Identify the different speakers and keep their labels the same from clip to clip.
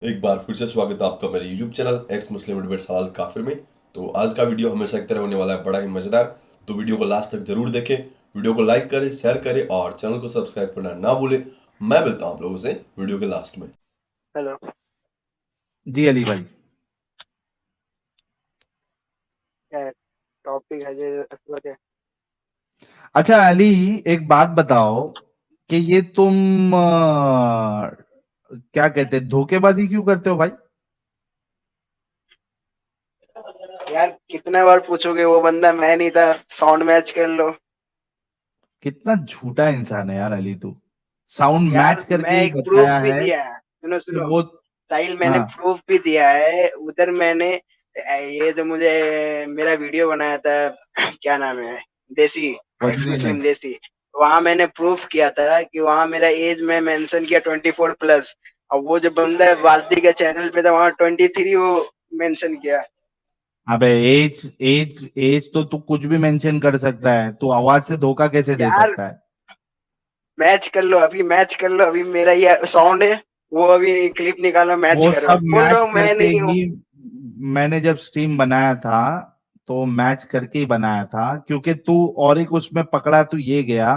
Speaker 1: एक बार फिर से स्वागत है आपका मेरे YouTube चैनल एक्स मुस्लिम डिबेट सवाल काफिर में। तो आज का वीडियो हमेशा की तरह होने वाला है बड़ा ही मजेदार। तो वीडियो को लास्ट तक जरूर देखें, वीडियो को लाइक करें, शेयर करें और चैनल को सब्सक्राइब करना ना भूलें। मैं मिलता हूं आप लोगों से वीडियो के लास्ट में।
Speaker 2: हेलो।
Speaker 3: जी अली भाई।
Speaker 2: क्या टॉपिक है जो असवद है?
Speaker 3: अच्छा अली, एक बात बताओ कि ये तुम क्या कहते हैं, धोखेबाजी क्यों करते हो भाई?
Speaker 2: यार कितने बार पूछोगे, वो बंदा मैं नहीं था। साउंड मैच कर लो।
Speaker 3: कितना झूठा इंसान है यार अली तू। साउंड मैच
Speaker 2: यार
Speaker 3: करके
Speaker 2: मैं
Speaker 3: ही
Speaker 2: एक प्रूफ
Speaker 3: बताया
Speaker 2: भी
Speaker 3: है
Speaker 2: दिया है, सुनो
Speaker 3: कि
Speaker 2: सुनो।
Speaker 3: वो।
Speaker 2: साहिल, मैंने
Speaker 3: हाँ।
Speaker 2: प्रूफ भी दिया है उधर। मैंने ये जो मुझे मेरा वीडियो बनाया था, क्या नाम है, देसी, एक्स
Speaker 3: वजीरी ने।
Speaker 2: मुस्लिम देसी, वहां मैंने प्रूफ किया था कि वहां मेरा एज में मेंशन किया 24+। और वो जो बंदा है वाजदी के चैनल पे था, वहां 23 वो मेंशन किया।
Speaker 3: अबे एज एज एज तो तू कुछ भी मेंशन कर सकता है, तू आवाज से धोखा कैसे दे
Speaker 2: यार
Speaker 3: सकता है?
Speaker 2: मैच कर लो, अभी मैच कर लो। अभी मेरा ये साउंड है, वो अभी क्लिप निकालो, मैच
Speaker 3: वो
Speaker 2: करो,
Speaker 3: सब मैच
Speaker 2: बोलो मैं
Speaker 3: करके
Speaker 2: नहीं हूँ।
Speaker 3: ही मैंने जब स्ट्रीम बनाया था तो मैच करके ही बनाया था, क्योंकि तू और एक उसमें पकड़ा तू ये गया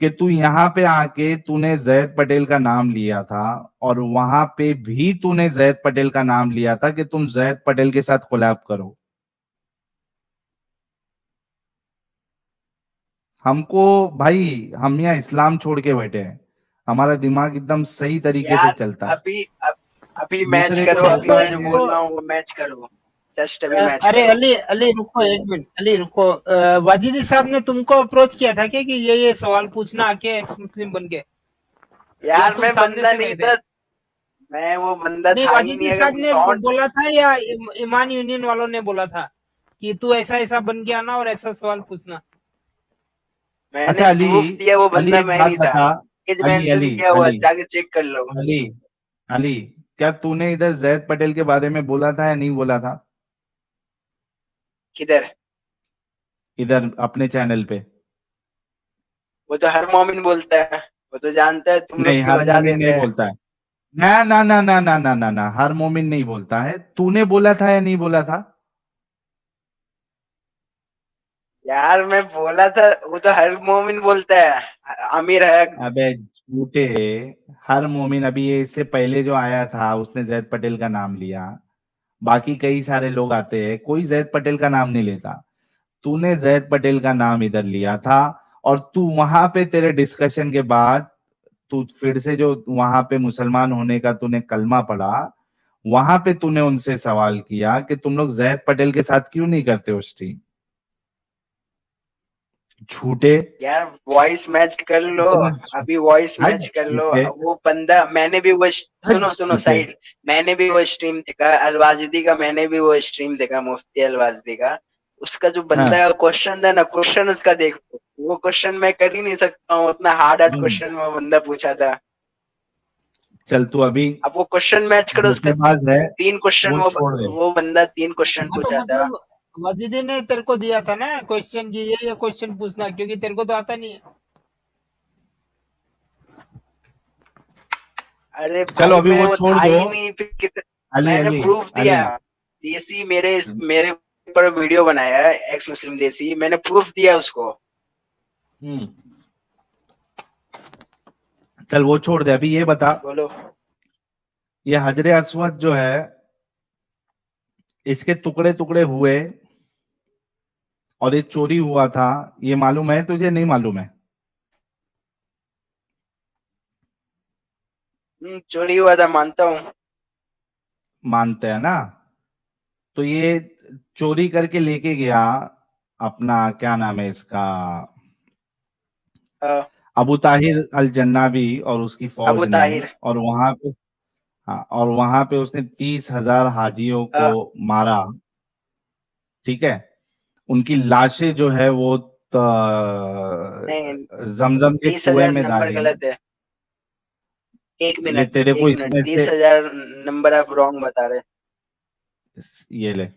Speaker 3: कि तू यहाँ पे आके तूने जैद पटेल का नाम लिया था, और वहां पे भी तूने जैद पटेल का नाम लिया था कि तुम जैद पटेल के साथ कोलैब करो। हमको भाई, हम यहाँ इस्लाम छोड़ के बैठे हैं, हमारा दिमाग एकदम सही तरीके से
Speaker 2: यार
Speaker 3: चलता है।
Speaker 2: अभी अभी मैच
Speaker 3: दूसरे को
Speaker 2: करो, अभी
Speaker 3: धोखा
Speaker 2: मैं जो
Speaker 3: नहीं है।
Speaker 2: बोल रहा हूँ वो मैच करो। जस्ट अभी मैच
Speaker 4: अरे
Speaker 2: करो।
Speaker 4: अली अली रुको, एक मिनट अली रुको। वाजिदी साहब ने तुमको अप्रोच किया था क्या कि ये सवाल पूछना आके एक्स मुस्लिम बन के, या
Speaker 2: यार
Speaker 4: तुम
Speaker 2: मैं
Speaker 4: सामने
Speaker 2: बंदा
Speaker 4: से
Speaker 2: नहीं
Speaker 4: गए थे?
Speaker 2: था, मैं वो बंदा
Speaker 4: नहीं,
Speaker 2: था ही नहीं।
Speaker 4: वाजिदी साहब
Speaker 2: अगर
Speaker 4: ने
Speaker 2: साउंड,
Speaker 4: बोला था या ईमान यूनियन वालों ने बोला था कि तू ऐसा ऐसा बन के आना और ऐसा सवाल पूछना?
Speaker 2: मैंने
Speaker 3: अच्छा अली,
Speaker 2: प्रूफ दिया, वो
Speaker 3: अली
Speaker 2: बंदा
Speaker 3: एक
Speaker 2: मैं
Speaker 3: बात
Speaker 2: नहीं था।
Speaker 3: बता।
Speaker 2: एज
Speaker 3: अली
Speaker 2: मेंशन
Speaker 3: अली
Speaker 2: किया हुआ है,
Speaker 3: अली
Speaker 2: जाके चेक कर लो।
Speaker 3: अली अली, क्या तूने इधर जैद पटेल के बारे में बोला था या नहीं बोला था?
Speaker 2: किधर?
Speaker 3: इधर अपने चैनल पे।
Speaker 2: वो तो हर मोमिन बोलता है, वो तो जानता है, तुम
Speaker 3: नहीं,
Speaker 2: लोग भी
Speaker 3: हर
Speaker 2: बजा
Speaker 3: मोमिन नहीं
Speaker 2: देते हैं।
Speaker 3: बोलता है। ना ना ना ना ना ना ना ना, हर मोमिन नहीं बोलता है। तूने बोला था या नहीं बोला था?
Speaker 2: यार मैं बोला था, वो तो हर मोमिन बोलता है, आमिर है।
Speaker 3: अबे झूठे। हर मोमिन, अभी ये इससे पहले जो आया था उसने जैद पटेल का नाम लिया। बाकी कई सारे लोग आते हैं, कोई जैद पटेल का नाम नहीं लेता। तूने जैद पटेल का नाम इधर लिया था। और तू वहां पे, तेरे डिस्कशन के बाद तू फिर से जो वहां पे मुसलमान होने का तूने कलमा पढ़ा, वहां पे तूने उनसे सवाल किया कि तुम लोग जैद पटेल के साथ क्यों नहीं करते हो स्ट्रीम। झूठे।
Speaker 2: यार वॉइस मैच कर लो,
Speaker 3: इतना
Speaker 2: अभी वॉइस
Speaker 3: हट
Speaker 2: मैच कर लो।
Speaker 3: झूठे।
Speaker 2: वो बंदा, मैंने भी वो
Speaker 3: हट
Speaker 2: सुनो सुनो
Speaker 3: झूठे।
Speaker 2: साहिल, मैंने भी वो स्ट्रीम देखा अलवाजदी का, मैंने भी वो स्ट्रीम देखा मुफ्ती अलवाजदी का। उसका जो बंदा
Speaker 3: हाँ।
Speaker 2: का क्वेश्चन था ना, क्वेश्चन उसका देखो, वो क्वेश्चन मैं कर ही नहीं सकता हूँ, उतना हार्ड हार्ड
Speaker 3: हम्म,
Speaker 2: क्वेश्चन वो बंदा पूछा था।
Speaker 3: चल तू अभी
Speaker 2: अब वो क्वेश्चन मैच करो उसका।
Speaker 3: धोखेबाज है,
Speaker 2: 3 क्वेश्चन,
Speaker 3: वो छोड़ दे।
Speaker 2: वो बंदा 3 क्वेश्चन
Speaker 4: हाँ तो
Speaker 2: पूछा था।
Speaker 4: मतलब वाजिदी ने तेरे को दिया था ना क्वेश्चन की ये क्वेश्चन पूछना, क्योंकि तेरे को तो आता नहीं है।
Speaker 2: अरे
Speaker 3: चलो
Speaker 2: भाई
Speaker 3: अभी
Speaker 2: मैं
Speaker 3: वो
Speaker 2: वो
Speaker 3: छोड़
Speaker 2: था
Speaker 3: दो।
Speaker 2: ही नहीं, फिर
Speaker 3: अली
Speaker 2: मैंने
Speaker 3: अली
Speaker 2: प्रूफ दिया।
Speaker 3: अली।
Speaker 2: देसी मेरे मेरे ऊपर वीडियो बनाया है, एक्स मुस्लिम देसी, मैंने प्रूफ दिया उसको।
Speaker 3: हम्म। चल वो छोड़ दे, अभी ये बता।
Speaker 2: बोलो।
Speaker 3: ये हजरे अस्वद जो है, इसके टुकड़े टुकड़े हुए और ये चोरी हुआ था, ये मालूम है तुझे नहीं मालूम है?
Speaker 2: चोरी हुआ था, मानता हूँ।
Speaker 3: मानते हैं ना? तो ये चोरी करके लेके गया अपना, क्या नाम है इसका,
Speaker 2: हाँ,
Speaker 3: अबू ताहिर अल जन्नाबी और उसकी
Speaker 2: अबू
Speaker 3: फौज ने।
Speaker 2: ताहिर।
Speaker 3: और वहां पे, हाँ, और वहां पे उसने 30,000 हाजियों को
Speaker 2: हाँ,
Speaker 3: मारा। ठीक है। उनकी लाशें जो है वो
Speaker 2: नहीं,
Speaker 3: जमजम के
Speaker 2: तीस
Speaker 3: कुएं
Speaker 2: हजार
Speaker 3: में
Speaker 2: नंबर
Speaker 3: डाली।
Speaker 2: गलत है। एक
Speaker 3: ये
Speaker 2: मिनट
Speaker 3: तेरे को
Speaker 2: एक मिनट,
Speaker 3: इसमें से,
Speaker 2: 30,000 नंबर आप रॉन्ग बता रहे।
Speaker 3: ये ले।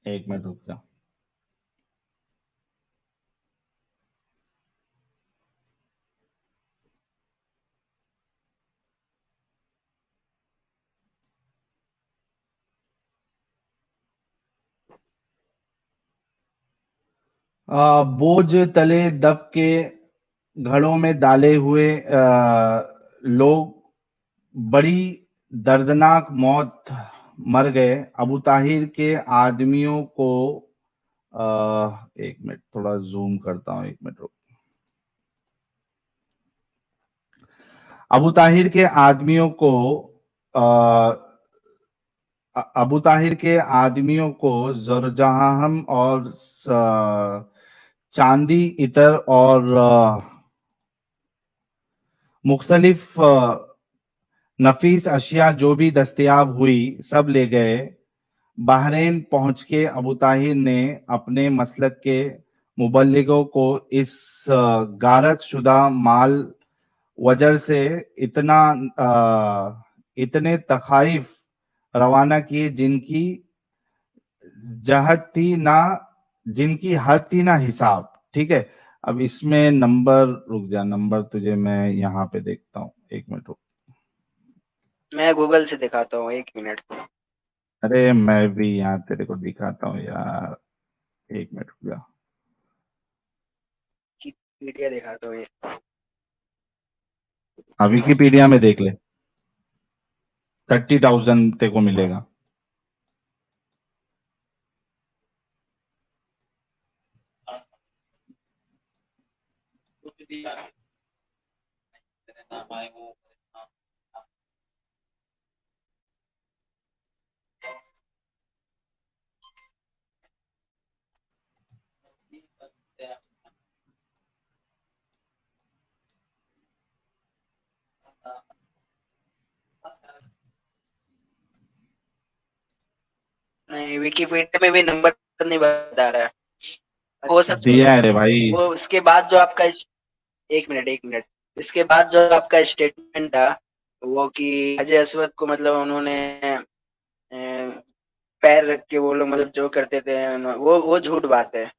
Speaker 3: एक मिनट रुक जा। बोझ तले दब के घड़ों में डाले हुए लोग बड़ी दर्दनाक मौत मर गए। अबू ताहिर के आदमियों को एक मिनट थोड़ा जूम करता हूं, एक मिनट रुक। अबू ताहिर के आदमियों को अबू ताहिर के आदमियों को जरजहाम और चांदी इतर और मुख्तलिफ नफीस अशिया जो भी दस्तयाब हुई सब ले गए। बहरीन पहुंच के अबू ताहिर ने अपने मसलक के मुबल्लिगों को इस गारत शुदा माल वजर से इतने तखाइफ रवाना किए जिनकी हद थी ना हिसाब। ठीक है, अब इसमें नंबर रुक जा, नंबर तुझे मैं यहाँ पे देखता हूँ, एक मिनट रुक।
Speaker 2: मैं गूगल से दिखाता हूँ, 1 मिनट।
Speaker 3: अरे मैं भी यहाँ तेरे को दिखाता हूँ यार, एक मिनट रुक जा।
Speaker 2: विकिपीडिया दिखाता हूँ।
Speaker 3: हाँ विकिपीडिया में देख ले, 30,000 तेरे को मिलेगा।
Speaker 2: नहीं, विकिपीडिया में भी नंबर नहीं बता रहा है। वो सब
Speaker 3: दिया है रे भाई।
Speaker 2: वो उसके बाद जो आपका 1 मिनट इसके बाद जो आपका स्टेटमेंट था वो कि अजय असवद को मतलब उन्होंने पैर रख के वो लोग मतलब जो करते थे वो झूठ बात है।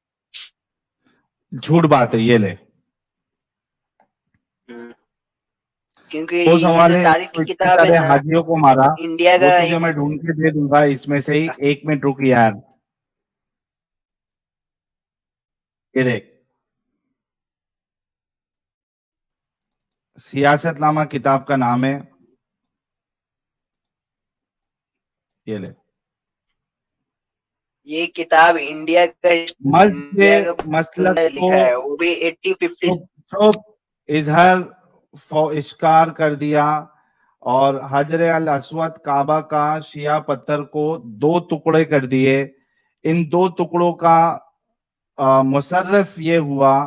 Speaker 3: झूठ बात है, ये ले।
Speaker 2: क्योंकि
Speaker 3: वो
Speaker 2: ये
Speaker 3: सवाल
Speaker 2: जो
Speaker 3: है,
Speaker 2: तारीख की
Speaker 3: इतने
Speaker 2: किताब
Speaker 3: सारे
Speaker 2: है ना,
Speaker 3: हाजियों को मारा,
Speaker 2: इंडिया
Speaker 3: वो
Speaker 2: का
Speaker 3: तुझे मैं ढूंढ के दे दूंगा इसमें से ही। एक मिनट रुक यार, ये देख, सियासतनामा किताब का नाम है, ये ले।
Speaker 2: ये किताब इंडिया का
Speaker 3: मसलक
Speaker 2: लिखा है, वो भी 80-50
Speaker 3: इजहर इश्कार कर दिया और हजर अल अस्वद काबा का शिया पत्थर को 2 टुकड़े कर दिए। इन 2 टुकड़ों का मुसर्रफ ये हुआ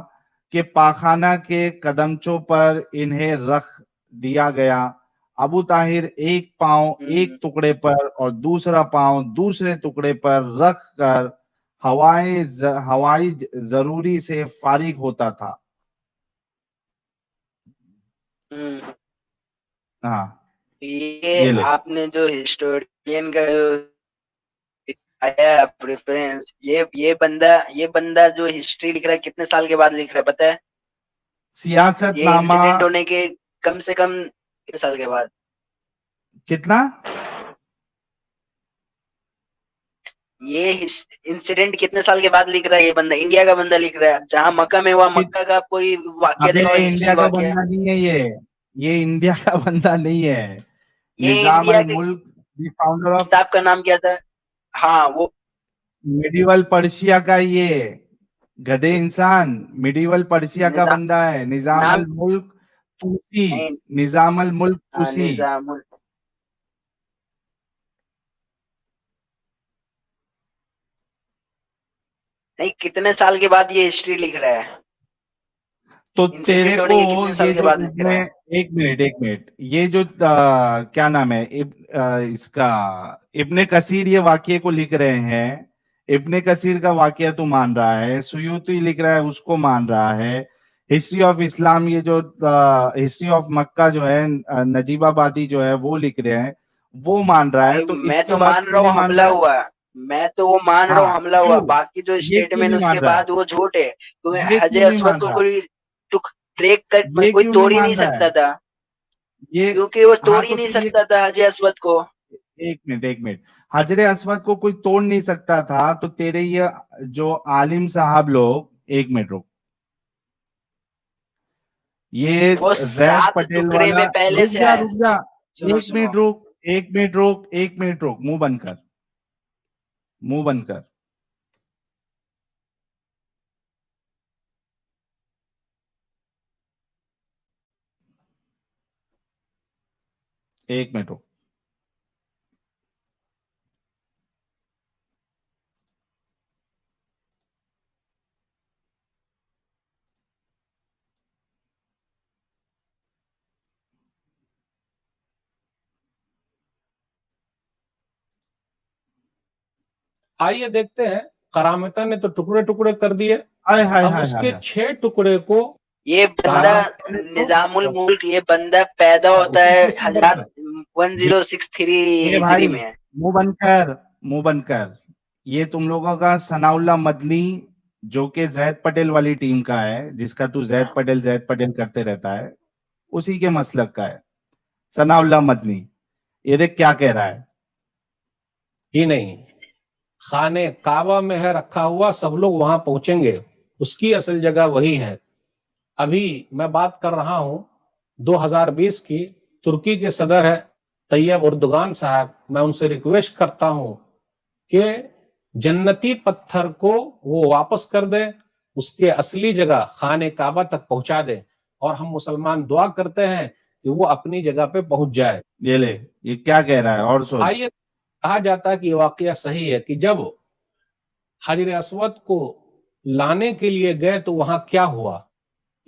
Speaker 3: कि पाखाना के कदमचों पर इन्हें रख दिया गया। अबू ताहिर एक पांव एक टुकड़े पर और दूसरा पांव दूसरे टुकड़े पर रख कर हवाई जरूरी से फारिग होता था। हाँ,
Speaker 2: ये आपने जो हिस्टोरियन का आया प्रेफरेंस, ये बंदा जो हिस्ट्री लिख रहा है कितने साल के बाद लिख रहा है पता है?
Speaker 3: सियासतनामा
Speaker 2: ये इंसिडेंट होने के कम से कम कितने साल के बाद?
Speaker 3: कितना?
Speaker 2: ये इंसिडेंट कितने साल के बाद लिख रहा है ये बंदा? इंडिया का बंदा लिख रहा है, जहां मक्का में हुआ, मक्का का कोई वाक्य देखो,
Speaker 3: इंडिया का बंदा नहीं है ये इंडिया का बंदा नहीं है।
Speaker 2: ये
Speaker 3: निजाम
Speaker 2: India
Speaker 3: Al Mulk the founder of
Speaker 2: किताब का नाम क्या था? हाँ, वो
Speaker 3: मिडिवल पर्शिया का, ये गधे इंसान मिडिवल पर्शिया का बंदा है। निजाम अल मुल्क तुसी, निजाम अल मुल्क तुसी।
Speaker 2: नहीं, कितने साल के बाद ये हिस्ट्री लिख रहा है?
Speaker 3: तो तेरे को ये जो एक मिनट ये जो क्या नाम है इसका, इब्ने कसीर ये वाक्य को लिख रहे हैं। इब्ने कसीर का वाक्य तू मान रहा है, सुयूती लिख रहा है उसको मान रहा है। हिस्ट्री ऑफ इस्लाम, ये जो हिस्ट्री ऑफ मक्का जो है नजीबाबादी जो है वो लिख रहे हैं, वो मान रहा है। तो
Speaker 2: मैं तो मान रहा हूँ हमला हुआ। मैं तो वो मान रहा हूँ
Speaker 3: हाँ
Speaker 2: हमला हुआ,
Speaker 3: क्यों?
Speaker 2: बाकी जो
Speaker 3: ये क्यों
Speaker 2: स्टेटमेंट
Speaker 3: नहीं
Speaker 2: उसके
Speaker 3: मान रहा है?
Speaker 2: बाद वो झूठ है, क्योंकि
Speaker 3: ये
Speaker 2: अजय
Speaker 3: क्यों नहीं
Speaker 2: अस्वद
Speaker 3: मान
Speaker 2: को
Speaker 3: रहा?
Speaker 2: कोई ट्रेक कर
Speaker 3: ये
Speaker 2: कोई
Speaker 3: क्यों नहीं
Speaker 2: तोड़ ही नहीं
Speaker 3: मान रहा है?
Speaker 2: सकता था,
Speaker 3: ये
Speaker 2: क्योंकि वो
Speaker 3: हाँ
Speaker 2: तोड़ ही
Speaker 3: तो
Speaker 2: नहीं
Speaker 3: फिर ये
Speaker 2: सकता था अजय अस्वद को।
Speaker 3: एक मिनट हजरे अस्वद को कोई तोड़ नहीं सकता था, तो तेरे ये जो आलिम साहब लोग, एक मिनट रुक, ये
Speaker 2: वो
Speaker 3: जैद
Speaker 2: 7
Speaker 3: पटेल
Speaker 2: टुकड़े
Speaker 3: वाला,
Speaker 2: में पहले से आया।
Speaker 3: रुक जा,
Speaker 2: सुनो
Speaker 3: एक
Speaker 2: सुनो,
Speaker 3: मिनट रुक, एक मिनट रुक, एक मिनट रुक, मुंह बंद कर, मुंह बंद कर। एक मिनट रुक।
Speaker 5: आइए देखते हैं, करामता ने तो टुकड़े टुकड़े कर दिए,
Speaker 3: हाय हाय
Speaker 5: अब
Speaker 3: हाय
Speaker 5: उसके
Speaker 3: हाय
Speaker 5: 6 टुकड़े को
Speaker 2: ये बंदा
Speaker 3: करामत ने
Speaker 2: निजामुल
Speaker 3: तो
Speaker 2: मुल्क, ये बंदा पैदा होता
Speaker 5: उसी
Speaker 2: है
Speaker 5: के सिंबल पर
Speaker 2: 1063
Speaker 3: ये
Speaker 2: हिजरी
Speaker 3: भाई
Speaker 2: में।
Speaker 3: मुंह बंद कर, मुंह बंद कर। ये तुम लोगों का सनाउल्लाह मदनी, जो कि जैद पटेल वाली टीम का है, जिसका तू जैद पटेल करते रहता है, उसी के मसलक का है सनाउल्लाह मदनी। ये देख क्या कह रहा है।
Speaker 5: ही नहीं, खाने काबा में है रखा हुआ, सब लोग वहां पहुंचेंगे, उसकी असल जगह वही है। अभी मैं बात कर रहा हूं 2020 की, तुर्की के सदर है तैयब उर्दुगान साहब, मैं उनसे रिक्वेस्ट करता हूं कि जन्नती पत्थर को वो वापस कर दे, उसके असली जगह खाने काबा तक पहुंचा दे, और हम मुसलमान दुआ करते हैं कि वो अपनी जगह पे पहुंच जाए।
Speaker 3: ये ले, ये क्या कह रहा है और सुन।
Speaker 5: आइए, कहा जाता है कि वाकया सही है कि जब हजर अस्वद को लाने के लिए गए तो वहां क्या हुआ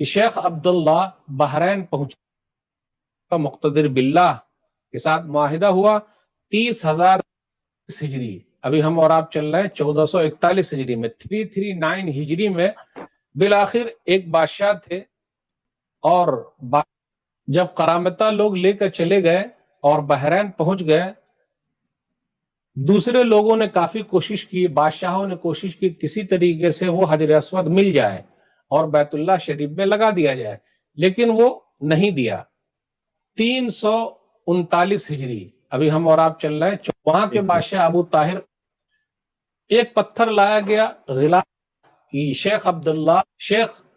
Speaker 5: कि शेख अब्दुल्ला बहरैन पहुंचा, मुक्तदिर बिल्लाह के साथ मुआहिदा हुआ 30,000 हिजरी। अभी हम और आप चल रहे हैं 1441 हिजरी में, 339 हिजरी में बिलाखिर एक बादशाह थे, और जब करामता लोग लेकर चले गए और बहरैन पहुंच गए, दूसरे लोगों ने काफी कोशिश की, बादशाहों ने कोशिश की किसी तरीके से वो हजर अस्वद मिल जाए और बैतुल्लाह शरीफ में लगा दिया जाए, लेकिन वो नहीं दिया। 339 हिजरी, अभी हम और आप चल रहे हैं, वहां के बादशाह अबू ताहिर, एक पत्थर लाया गया गिला कि शेख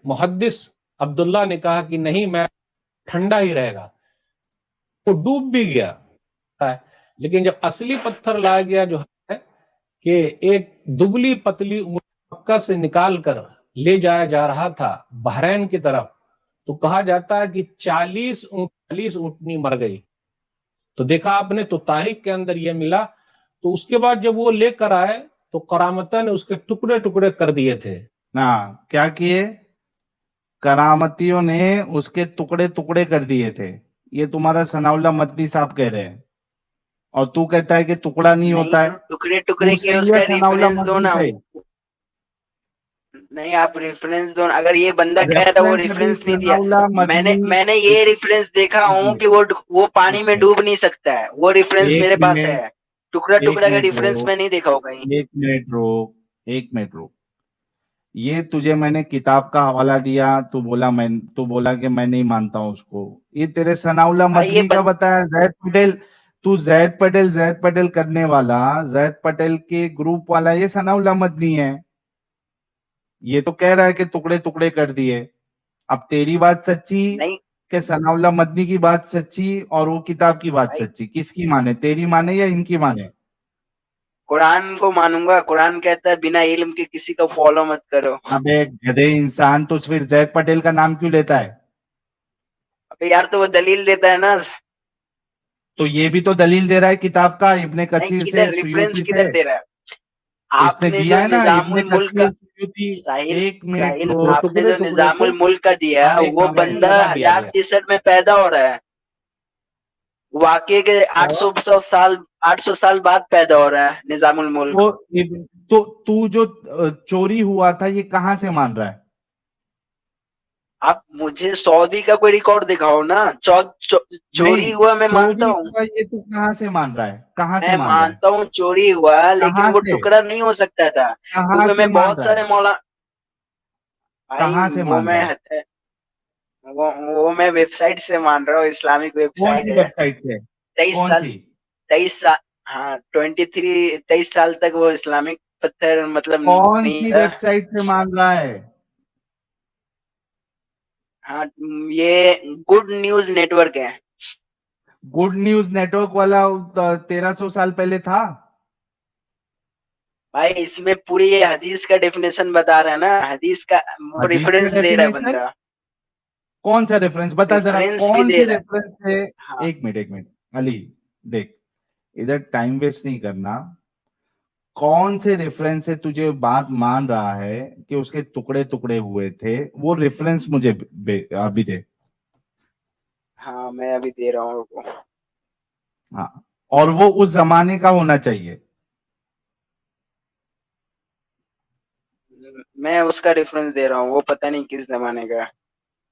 Speaker 5: मुहद्दिस अब्दुल्ला ने कहा कि नहीं, मैं ठंडा ही रहेगा, वो डूब भी गया है। लेकिन जब असली पत्थर लाया गया, जो है कि एक दुबली पतली मक्का से निकाल कर ले जाया जा रहा था बहरैन की तरफ, तो कहा जाता है कि 40 ऊँटनी मर गई। तो देखा आपने, तो तारीख के अंदर यह मिला। तो उसके बाद जब वो लेकर आए तो करामता ने उसके टुकड़े टुकड़े कर दिए थे।
Speaker 3: ना क्या किए, करामतियों ने उसके टुकड़े टुकड़े कर दिए थे। ये तुम्हारा सनाउल्लाह मदनी साहब कह रहे हैं, और तू कहता है कि टुकड़ा नहीं होता है।
Speaker 2: टुकड़े
Speaker 3: तू
Speaker 2: टुकड़े के
Speaker 3: सही है
Speaker 2: उसका
Speaker 3: सनाउल्लाह
Speaker 2: रेफरेंस दो
Speaker 3: मदनी
Speaker 2: ना।
Speaker 3: सही।
Speaker 2: नहीं, आप रेफरेंस दो, अगर ये बंदा कह रहा वो
Speaker 3: रेफरेंस अभी
Speaker 2: रेफरेंस नहीं दिया।
Speaker 3: सनाउल्लाह
Speaker 2: मैंने
Speaker 3: मदनी,
Speaker 2: मैंने ये रेफरेंस देखा हूँ कि वो पानी में डूब नहीं सकता है, वो रेफरेंस
Speaker 3: एक
Speaker 2: मेरे पास
Speaker 3: मिनट,
Speaker 2: है। टुकड़ा
Speaker 3: एक
Speaker 2: टुकड़ा का
Speaker 3: मिनट
Speaker 2: रेफरेंस
Speaker 3: रुक,
Speaker 2: में नहीं देखा होगा कहीं।
Speaker 3: एक मिनट रुक, एक मिनट रुक। ये तुझे मैंने किताब का हवाला दिया, तू बोला कि मैं नहीं मानता हूं उसको। ये तेरे सनाउल्लाह
Speaker 2: भाई ये
Speaker 3: मदनी का बताया जैद पटेल। तू जैद पटेल करने वाला, जैद पटेल के ग्रुप वाला, ये सनाउल्लाह मदनी है। ये तो कह रहा है कि टुकड़े टुकड़े कर दिए। अब तेरी बात सच्ची
Speaker 2: नहीं
Speaker 3: कि सनाउल्लाह मदनी की बात सच्ची और वो किताब की बात
Speaker 2: भाई,
Speaker 3: सच्ची, किसकी माने, तेरी माने या इनकी माने?
Speaker 2: कुरान को मानूंगा। कुरान कहता है बिना इल्म के किसी को फॉलो मत करो।
Speaker 3: अबे गधे इंसान, तो फिर जैद पटेल का नाम क्यों लेता है?
Speaker 2: अबे यार, तो वो दलील देता है ना।
Speaker 3: तो ये भी तो दलील दे रहा है किताब का, इब्ने
Speaker 2: नहीं,
Speaker 3: कसीर से,
Speaker 2: किधर रेफरेंस
Speaker 3: सुयूती से।
Speaker 2: किधर दे रहा है?
Speaker 3: इसने
Speaker 2: आपने
Speaker 3: दिया
Speaker 2: जो
Speaker 3: है ना, इब्ने
Speaker 2: निजामुल मुल्क का,
Speaker 3: कसीर सुयूती।
Speaker 2: साहिल
Speaker 3: एक मिनट
Speaker 2: साहिल
Speaker 3: रुक,
Speaker 2: आपने
Speaker 5: टुकड़े
Speaker 2: जो
Speaker 5: टुकड़े को
Speaker 2: निजामुल मुल्क का दिया है,
Speaker 5: खाने
Speaker 2: वो
Speaker 5: काबा में
Speaker 2: बंदा
Speaker 5: लगा दिया गया।
Speaker 2: 1063 में पैदा हो रहा है। वाकई के 800 साल बाद पैदा हो रहा है निजामुल मुल्क।
Speaker 3: तो तू जो चोरी हुआ था, ये कहां से मान रहा है?
Speaker 2: आप मुझे सऊदी का कोई रिकॉर्ड दिखाओ ना। चोरी
Speaker 3: नहीं,
Speaker 2: हुआ मैं मानता
Speaker 3: चोरी
Speaker 2: हूँ,
Speaker 3: हुआ ये तू कहाँ से मान रहा है, कहाँ से
Speaker 2: मैं
Speaker 3: मान रहा है,
Speaker 2: मानता हूँ चोरी हुआ, लेकिन
Speaker 3: कहाँ
Speaker 2: वो
Speaker 3: से,
Speaker 2: टुकड़ा नहीं हो सकता था,
Speaker 3: कहाँ
Speaker 2: क्योंकि
Speaker 3: से
Speaker 2: मैं
Speaker 3: मान
Speaker 2: बहुत
Speaker 3: रहा है,
Speaker 2: सारे मौला भाई
Speaker 3: कहाँ से
Speaker 2: वो
Speaker 3: मान
Speaker 2: मैं
Speaker 3: रहा है,
Speaker 2: वो मैं वेबसाइट से मान रहा हूँ, इस्लामिक
Speaker 3: कौन
Speaker 2: वेबसाइट
Speaker 3: सी
Speaker 2: है।
Speaker 3: वेबसाइट से,
Speaker 2: 23 साल,
Speaker 3: कौन सी,
Speaker 2: 23 साल, हाँ 23 साल तक वो इस्लामिक पत्थर मतलब
Speaker 3: कौन
Speaker 2: नहीं
Speaker 3: सी
Speaker 2: था।
Speaker 3: वेबसाइट से मान रहा है?
Speaker 2: हाँ, ये गुड न्यूज नेटवर्क है।
Speaker 3: गुड न्यूज नेटवर्क वाला 1300 साल पहले था।
Speaker 2: भाई इसमें पूरी ये हदीस का डेफिनेशन बता रहा है ना, हदीस का वो
Speaker 3: हदीस का
Speaker 2: रेफरेंस दे रहा है
Speaker 3: डेफिनेशन,
Speaker 2: बंदा,
Speaker 3: कौन सा रेफरेंस बता जरा,
Speaker 2: रेफरेंस भी
Speaker 3: कौन
Speaker 2: दे
Speaker 3: से
Speaker 2: रहा है।
Speaker 3: रेफरेंस से?
Speaker 2: हाँ,
Speaker 3: एक मिनट, एक मिनट अली, देख, इधर टाइम वेस्ट नहीं करना। कौन से रेफरेंस से तुझे बात मान रहा है कि उसके टुकड़े टुकड़े हुए थे, वो रेफरेंस मुझे अभी दे।
Speaker 2: हाँ मैं अभी दे रहा हूँ रुको।
Speaker 3: हाँ, और वो उस जमाने का होना चाहिए।
Speaker 2: मैं उसका रेफरेंस दे रहा हूँ, वो पता नहीं किस जमाने का है।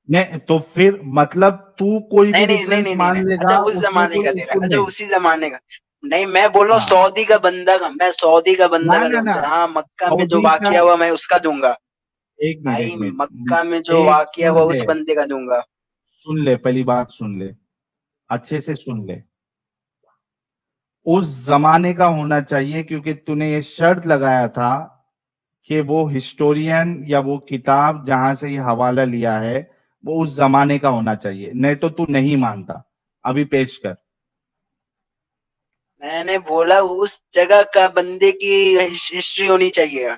Speaker 3: नहीं तो फिर मतलब तू कोई भी
Speaker 2: नहीं नहीं नहीं
Speaker 3: रेफरेंस
Speaker 2: नहीं नहीं नहीं,
Speaker 3: मान
Speaker 2: अच्छा
Speaker 3: लेगा,
Speaker 2: उस
Speaker 3: उसमें
Speaker 2: जमाने
Speaker 3: कोई
Speaker 2: का दे रहा है,
Speaker 3: उसूल
Speaker 2: अच्छा
Speaker 3: नहीं।
Speaker 2: उसी जमाने का। नहीं मैं बोल रहा हूँ
Speaker 3: हाँ,
Speaker 2: सऊदी का बंदा का, मैं सऊदी का बंदा
Speaker 3: ना
Speaker 2: का
Speaker 3: ना
Speaker 2: दूंगा,
Speaker 3: ना,
Speaker 2: जहाँ मक्का में जो
Speaker 3: सऊदी का,
Speaker 2: वाकया हुआ मैं उसका दूंगा।
Speaker 3: एक मिनट,
Speaker 2: भाई
Speaker 3: एक मिनट,
Speaker 2: मक्का में जो
Speaker 3: एक
Speaker 2: वाकया
Speaker 3: सुन
Speaker 2: हुआ
Speaker 3: ले,
Speaker 2: उस बंदे का दूंगा।
Speaker 3: सुन ले, पहली बात सुन ले, अच्छे से सुन ले। उस जमाने का होना चाहिए क्योंकि तूने ये शर्त लगाया था कि वो हिस्टोरियन या वो किताब जहां से ये हवाला लिया है वो उस जमाने का होना चाहिए, नहीं तो तू नहीं मानता। अभी पेश कर।
Speaker 2: मैंने बोला उस जगह का बंदे की हिस्ट्री होनी चाहिए,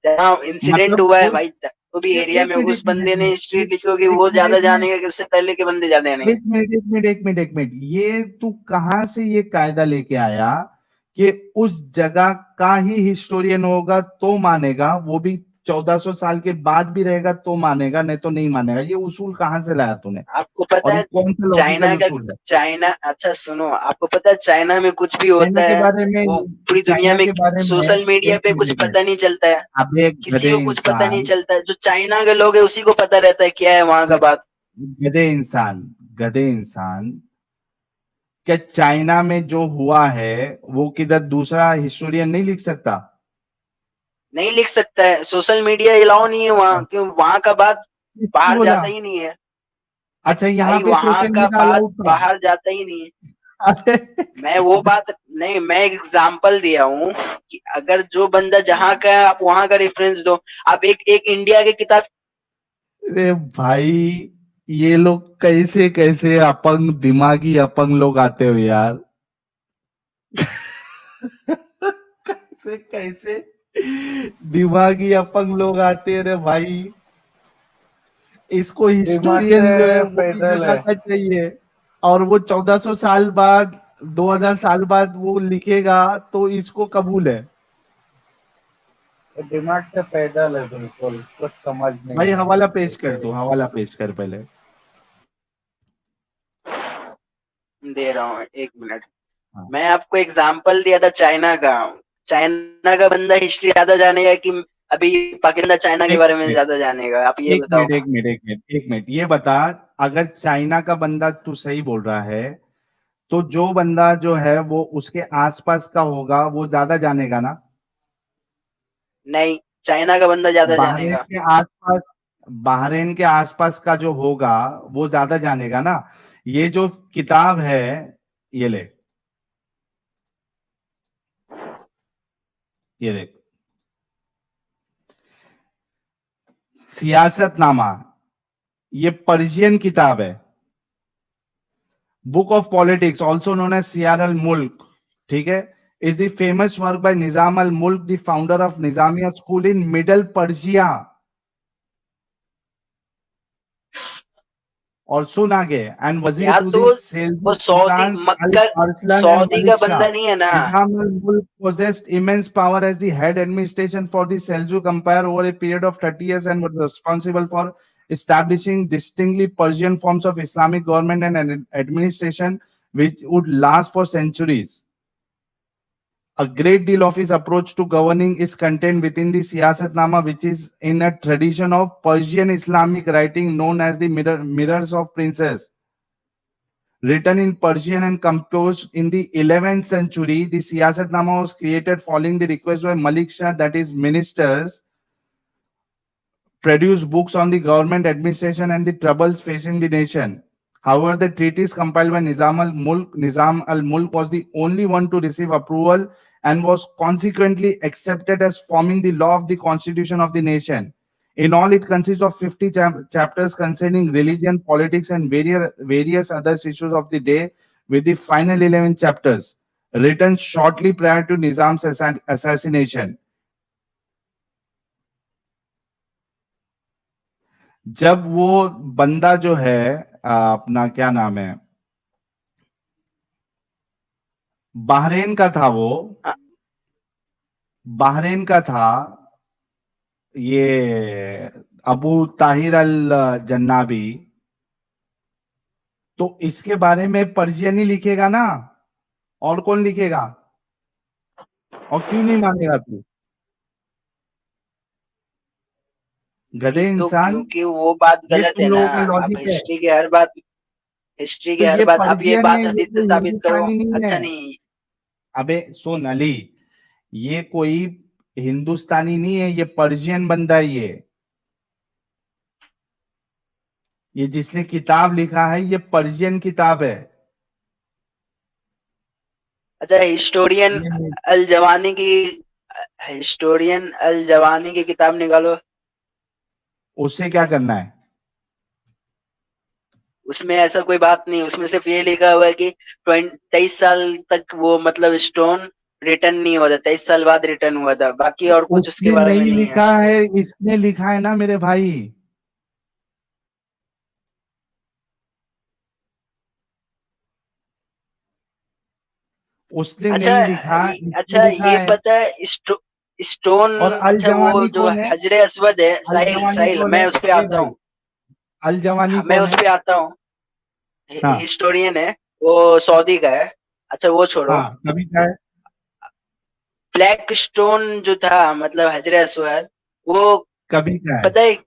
Speaker 2: जहाँ इंसिडेंट
Speaker 3: मतलब
Speaker 2: हुआ है
Speaker 3: उस,
Speaker 2: भाई, तो भी एरिया
Speaker 3: एक
Speaker 2: में
Speaker 3: मिनट,
Speaker 2: उस
Speaker 3: एक मिनट,
Speaker 2: बंदे ने हिस्ट्री लिखी होगी,
Speaker 3: एक
Speaker 2: वो
Speaker 3: मिनट,
Speaker 2: ज्यादा
Speaker 3: एक मिनट,
Speaker 2: जानेगा कि उससे पहले के बंदे ज्यादा जानेंगे।
Speaker 3: एक मिनट, एक मिनट, एक मिनट, एक मिनट, ये तू कहां से ये कायदा लेके आया कि उस जगह का ही हिस्टोरियन होगा तो मानेगा, वो भी 1400 साल के बाद भी रहेगा तो मानेगा, नहीं तो नहीं मानेगा? ये उसूल कहां से लाया तूने,
Speaker 2: आपको पता
Speaker 3: और ये
Speaker 2: है
Speaker 3: कौन सा
Speaker 2: चाइना
Speaker 3: लॉजिकल
Speaker 2: का,
Speaker 3: उसूल है?
Speaker 2: चाइना, अच्छा सुनो, आपको पता है चाइना में कुछ भी
Speaker 3: चाइना
Speaker 2: होता
Speaker 3: के
Speaker 2: है,
Speaker 3: बारे
Speaker 2: वो
Speaker 3: में,
Speaker 2: पूरी दुनिया
Speaker 3: चाइना
Speaker 2: में
Speaker 3: के बारे में,
Speaker 2: सोशल मीडिया
Speaker 3: एक
Speaker 2: पे
Speaker 3: मिनट,
Speaker 2: कुछ
Speaker 3: एक मिनट,
Speaker 2: पता नहीं चलता है,
Speaker 3: अबे
Speaker 2: किसी
Speaker 3: गधे
Speaker 2: को कुछ पता नहीं
Speaker 3: इंसान,
Speaker 2: चलता है, जो चाइना के लोग है उसी को पता रहता है क्या है वहां का बात।
Speaker 3: गधे इंसान, गधे इंसान, क्या चाइना में जो हुआ है वो किधर दूसरा हिस्टोरियन नहीं लिख सकता?
Speaker 2: नहीं लिख सकता है, सोशल मीडिया अलाउ नहीं है वहां, क्यों वहां का बात
Speaker 3: किसने
Speaker 2: बाहर
Speaker 3: बोला?
Speaker 2: जाता ही नहीं है।
Speaker 3: अच्छा, यहाँ
Speaker 2: भाई
Speaker 3: पे
Speaker 2: वहां
Speaker 3: सोशल
Speaker 2: का
Speaker 3: मीडिया
Speaker 2: बात
Speaker 3: अलाउड था?
Speaker 2: बाहर जाता ही नहीं है।
Speaker 3: अरे
Speaker 2: मैं वो बात नहीं, मैं एग्जाम्पल दिया हूँ कि अगर जो बंदा जहाँ का है आप वहां का रेफरेंस दो। आप एक एक इंडिया की किताब,
Speaker 3: अरे भाई, ये लोग कैसे कैसे अपंग, दिमागी अपंग लोग आते हो यार। कैसे कैसे दिमागी अपंग लोग आते हैं रे भाई। इसको
Speaker 6: दिमाग
Speaker 3: हिस्टोरियन जो है
Speaker 6: से
Speaker 3: वो इस
Speaker 6: पैदल
Speaker 3: जगह
Speaker 6: है।
Speaker 3: का चाहिए, और वो 1400 साल बाद, 2000 साल बाद वो लिखेगा तो इसको कबूल है।
Speaker 6: दिमाग से पैदल है, बिल्कुल कुछ समझ नहीं
Speaker 3: भाई
Speaker 6: है
Speaker 3: हवाला पेश कर,
Speaker 6: ऐसे।
Speaker 3: तू हवाला पेश कर पहले।
Speaker 2: दे रहा हूँ एक मिनट।
Speaker 3: हाँ,
Speaker 2: मैं आपको एग्जाम्पल दिया था चाइना का। चाइना का बंदा हिस्ट्री ज्यादा जानेगा कि अभी पाकिस्तान चाइना के
Speaker 3: एक
Speaker 2: बारे में
Speaker 3: मिनट,
Speaker 2: ज्यादा जानेगा, आप ये
Speaker 3: एक
Speaker 2: बताओ।
Speaker 3: मिनट, एक मिनट, एक मिनट, एक मिनट, ये बता, अगर चाइना का बंदा तू सही बोल रहा है तो जो बंदा जो है वो उसके आसपास का होगा वो ज्यादा जानेगा ना?
Speaker 2: नहीं, चाइना का बंदा ज्यादा
Speaker 3: बहरीन
Speaker 2: जानेगा।
Speaker 3: के आसपास, बहरीन के आसपास का जो होगा वो ज्यादा जानेगा ना? ये जो किताब है, ये ले, ये देख, सियासतनामा, ये पर्शियन किताब है। Book of politics also known as Siyar al Mulk, ठीक है, is the famous work by Nizam al Mulk, the founder of Nizamiya school in middle Persia. और सुन आगे, एंड वजीर
Speaker 2: यार
Speaker 3: टू
Speaker 2: तो
Speaker 3: दी
Speaker 2: वो
Speaker 3: Seljuk
Speaker 2: Saudi
Speaker 3: sultans al
Speaker 2: Mecca,
Speaker 3: Arslan and
Speaker 2: Saudi का
Speaker 3: मलिक शाह।
Speaker 2: बंदा नहीं है ना।
Speaker 3: Nizam al-Mulk possessed immense power as the head administration for the Seljuk Empire over a period of 30 years and was responsible for establishing distinctly Persian forms of Islamic government and administration which would last for centuries. a great deal of his approach to governing is contained within the Siyasatnama, which is in a tradition of Persian Islamic writing known as the Mirrors of Princes. Written in Persian and composed in the 11th century, the Siyasatnama was created following the request by Malik Shah, that is, ministers produce books on the government administration and the troubles facing the nation. However, the treatise compiled by Nizam al-Mulk was the only one to receive approval and was consequently accepted as forming the law of the constitution of the nation. In all, it consists of 50 chapters concerning religion, politics, and various other issues of the day, with the final 11 chapters written shortly prior to Nizam's assassination. जब वो बंदा जो है अपना क्या नाम है, Bahrain का था, वो बहरेन का था, ये अबू ताहिर अल जन्नाबी, तो इसके बारे में पर्शियन ही लिखेगा ना, और कौन लिखेगा? और क्यों नहीं मानेगा तू? गधे इंसान,
Speaker 2: क्योंकि वो बात
Speaker 3: ये
Speaker 2: गलत
Speaker 3: तुम
Speaker 2: है
Speaker 3: लोगों
Speaker 2: ना।
Speaker 3: का
Speaker 2: अब
Speaker 3: लॉजिक है।
Speaker 2: हिस्ट्री की हर बात
Speaker 3: तो ये
Speaker 2: अब ये
Speaker 3: पर्शियन
Speaker 2: बात
Speaker 3: है, ये
Speaker 2: हदीस से
Speaker 3: कोई
Speaker 2: साबित करो,
Speaker 3: हिंदुस्तानी नहीं
Speaker 2: अच्छा
Speaker 3: है।
Speaker 2: नहीं।
Speaker 3: अबे सुन अली, ये कोई हिंदुस्तानी नहीं है, ये पर्शियन बंदा है। ये जिसने किताब लिखा है, ये पर्शियन किताब है।
Speaker 2: अच्छा, हिस्टोरियन अल जवानी की किताब निकालो।
Speaker 3: उससे क्या करना है?
Speaker 2: उसमें ऐसा कोई बात नहीं, उसमें सिर्फ ये लिखा हुआ है कि 23 साल तक वो मतलब स्टोन रिटर्न नहीं हुआ था, 23 साल बाद रिटर्न हुआ था, बाकी और कुछ उसके
Speaker 3: उसने
Speaker 2: बारे में
Speaker 3: नहीं
Speaker 2: नहीं
Speaker 3: लिखा है, इसने लिखा है ना मेरे भाई। उसने
Speaker 2: अच्छा
Speaker 3: नहीं लिखा,
Speaker 2: अच्छा,
Speaker 3: लिखा
Speaker 2: ये
Speaker 3: है।
Speaker 2: पता है स्टोन,
Speaker 3: और अल
Speaker 2: अच्छा वो
Speaker 3: जवानी
Speaker 2: जो
Speaker 3: कौन है?
Speaker 2: हजरे अस्वद है,
Speaker 3: अल जवानी
Speaker 2: साहिल
Speaker 3: कौन है?
Speaker 2: मैं उस पे
Speaker 3: ए
Speaker 2: आता
Speaker 3: भाई,
Speaker 2: हूँ,
Speaker 3: अल जवानी
Speaker 2: मैं
Speaker 3: कौन
Speaker 2: उस
Speaker 3: है?
Speaker 2: पे आता हूँ।
Speaker 3: हाँ
Speaker 2: हिस्टोरियन है, वो सऊदी का है। अच्छा वो छोड़ो,
Speaker 3: हाँ, कभी क्या है?
Speaker 2: ब्लैक स्टोन जो था मतलब हजरे अस्वद, वो
Speaker 3: कभी क्या है?
Speaker 2: पता है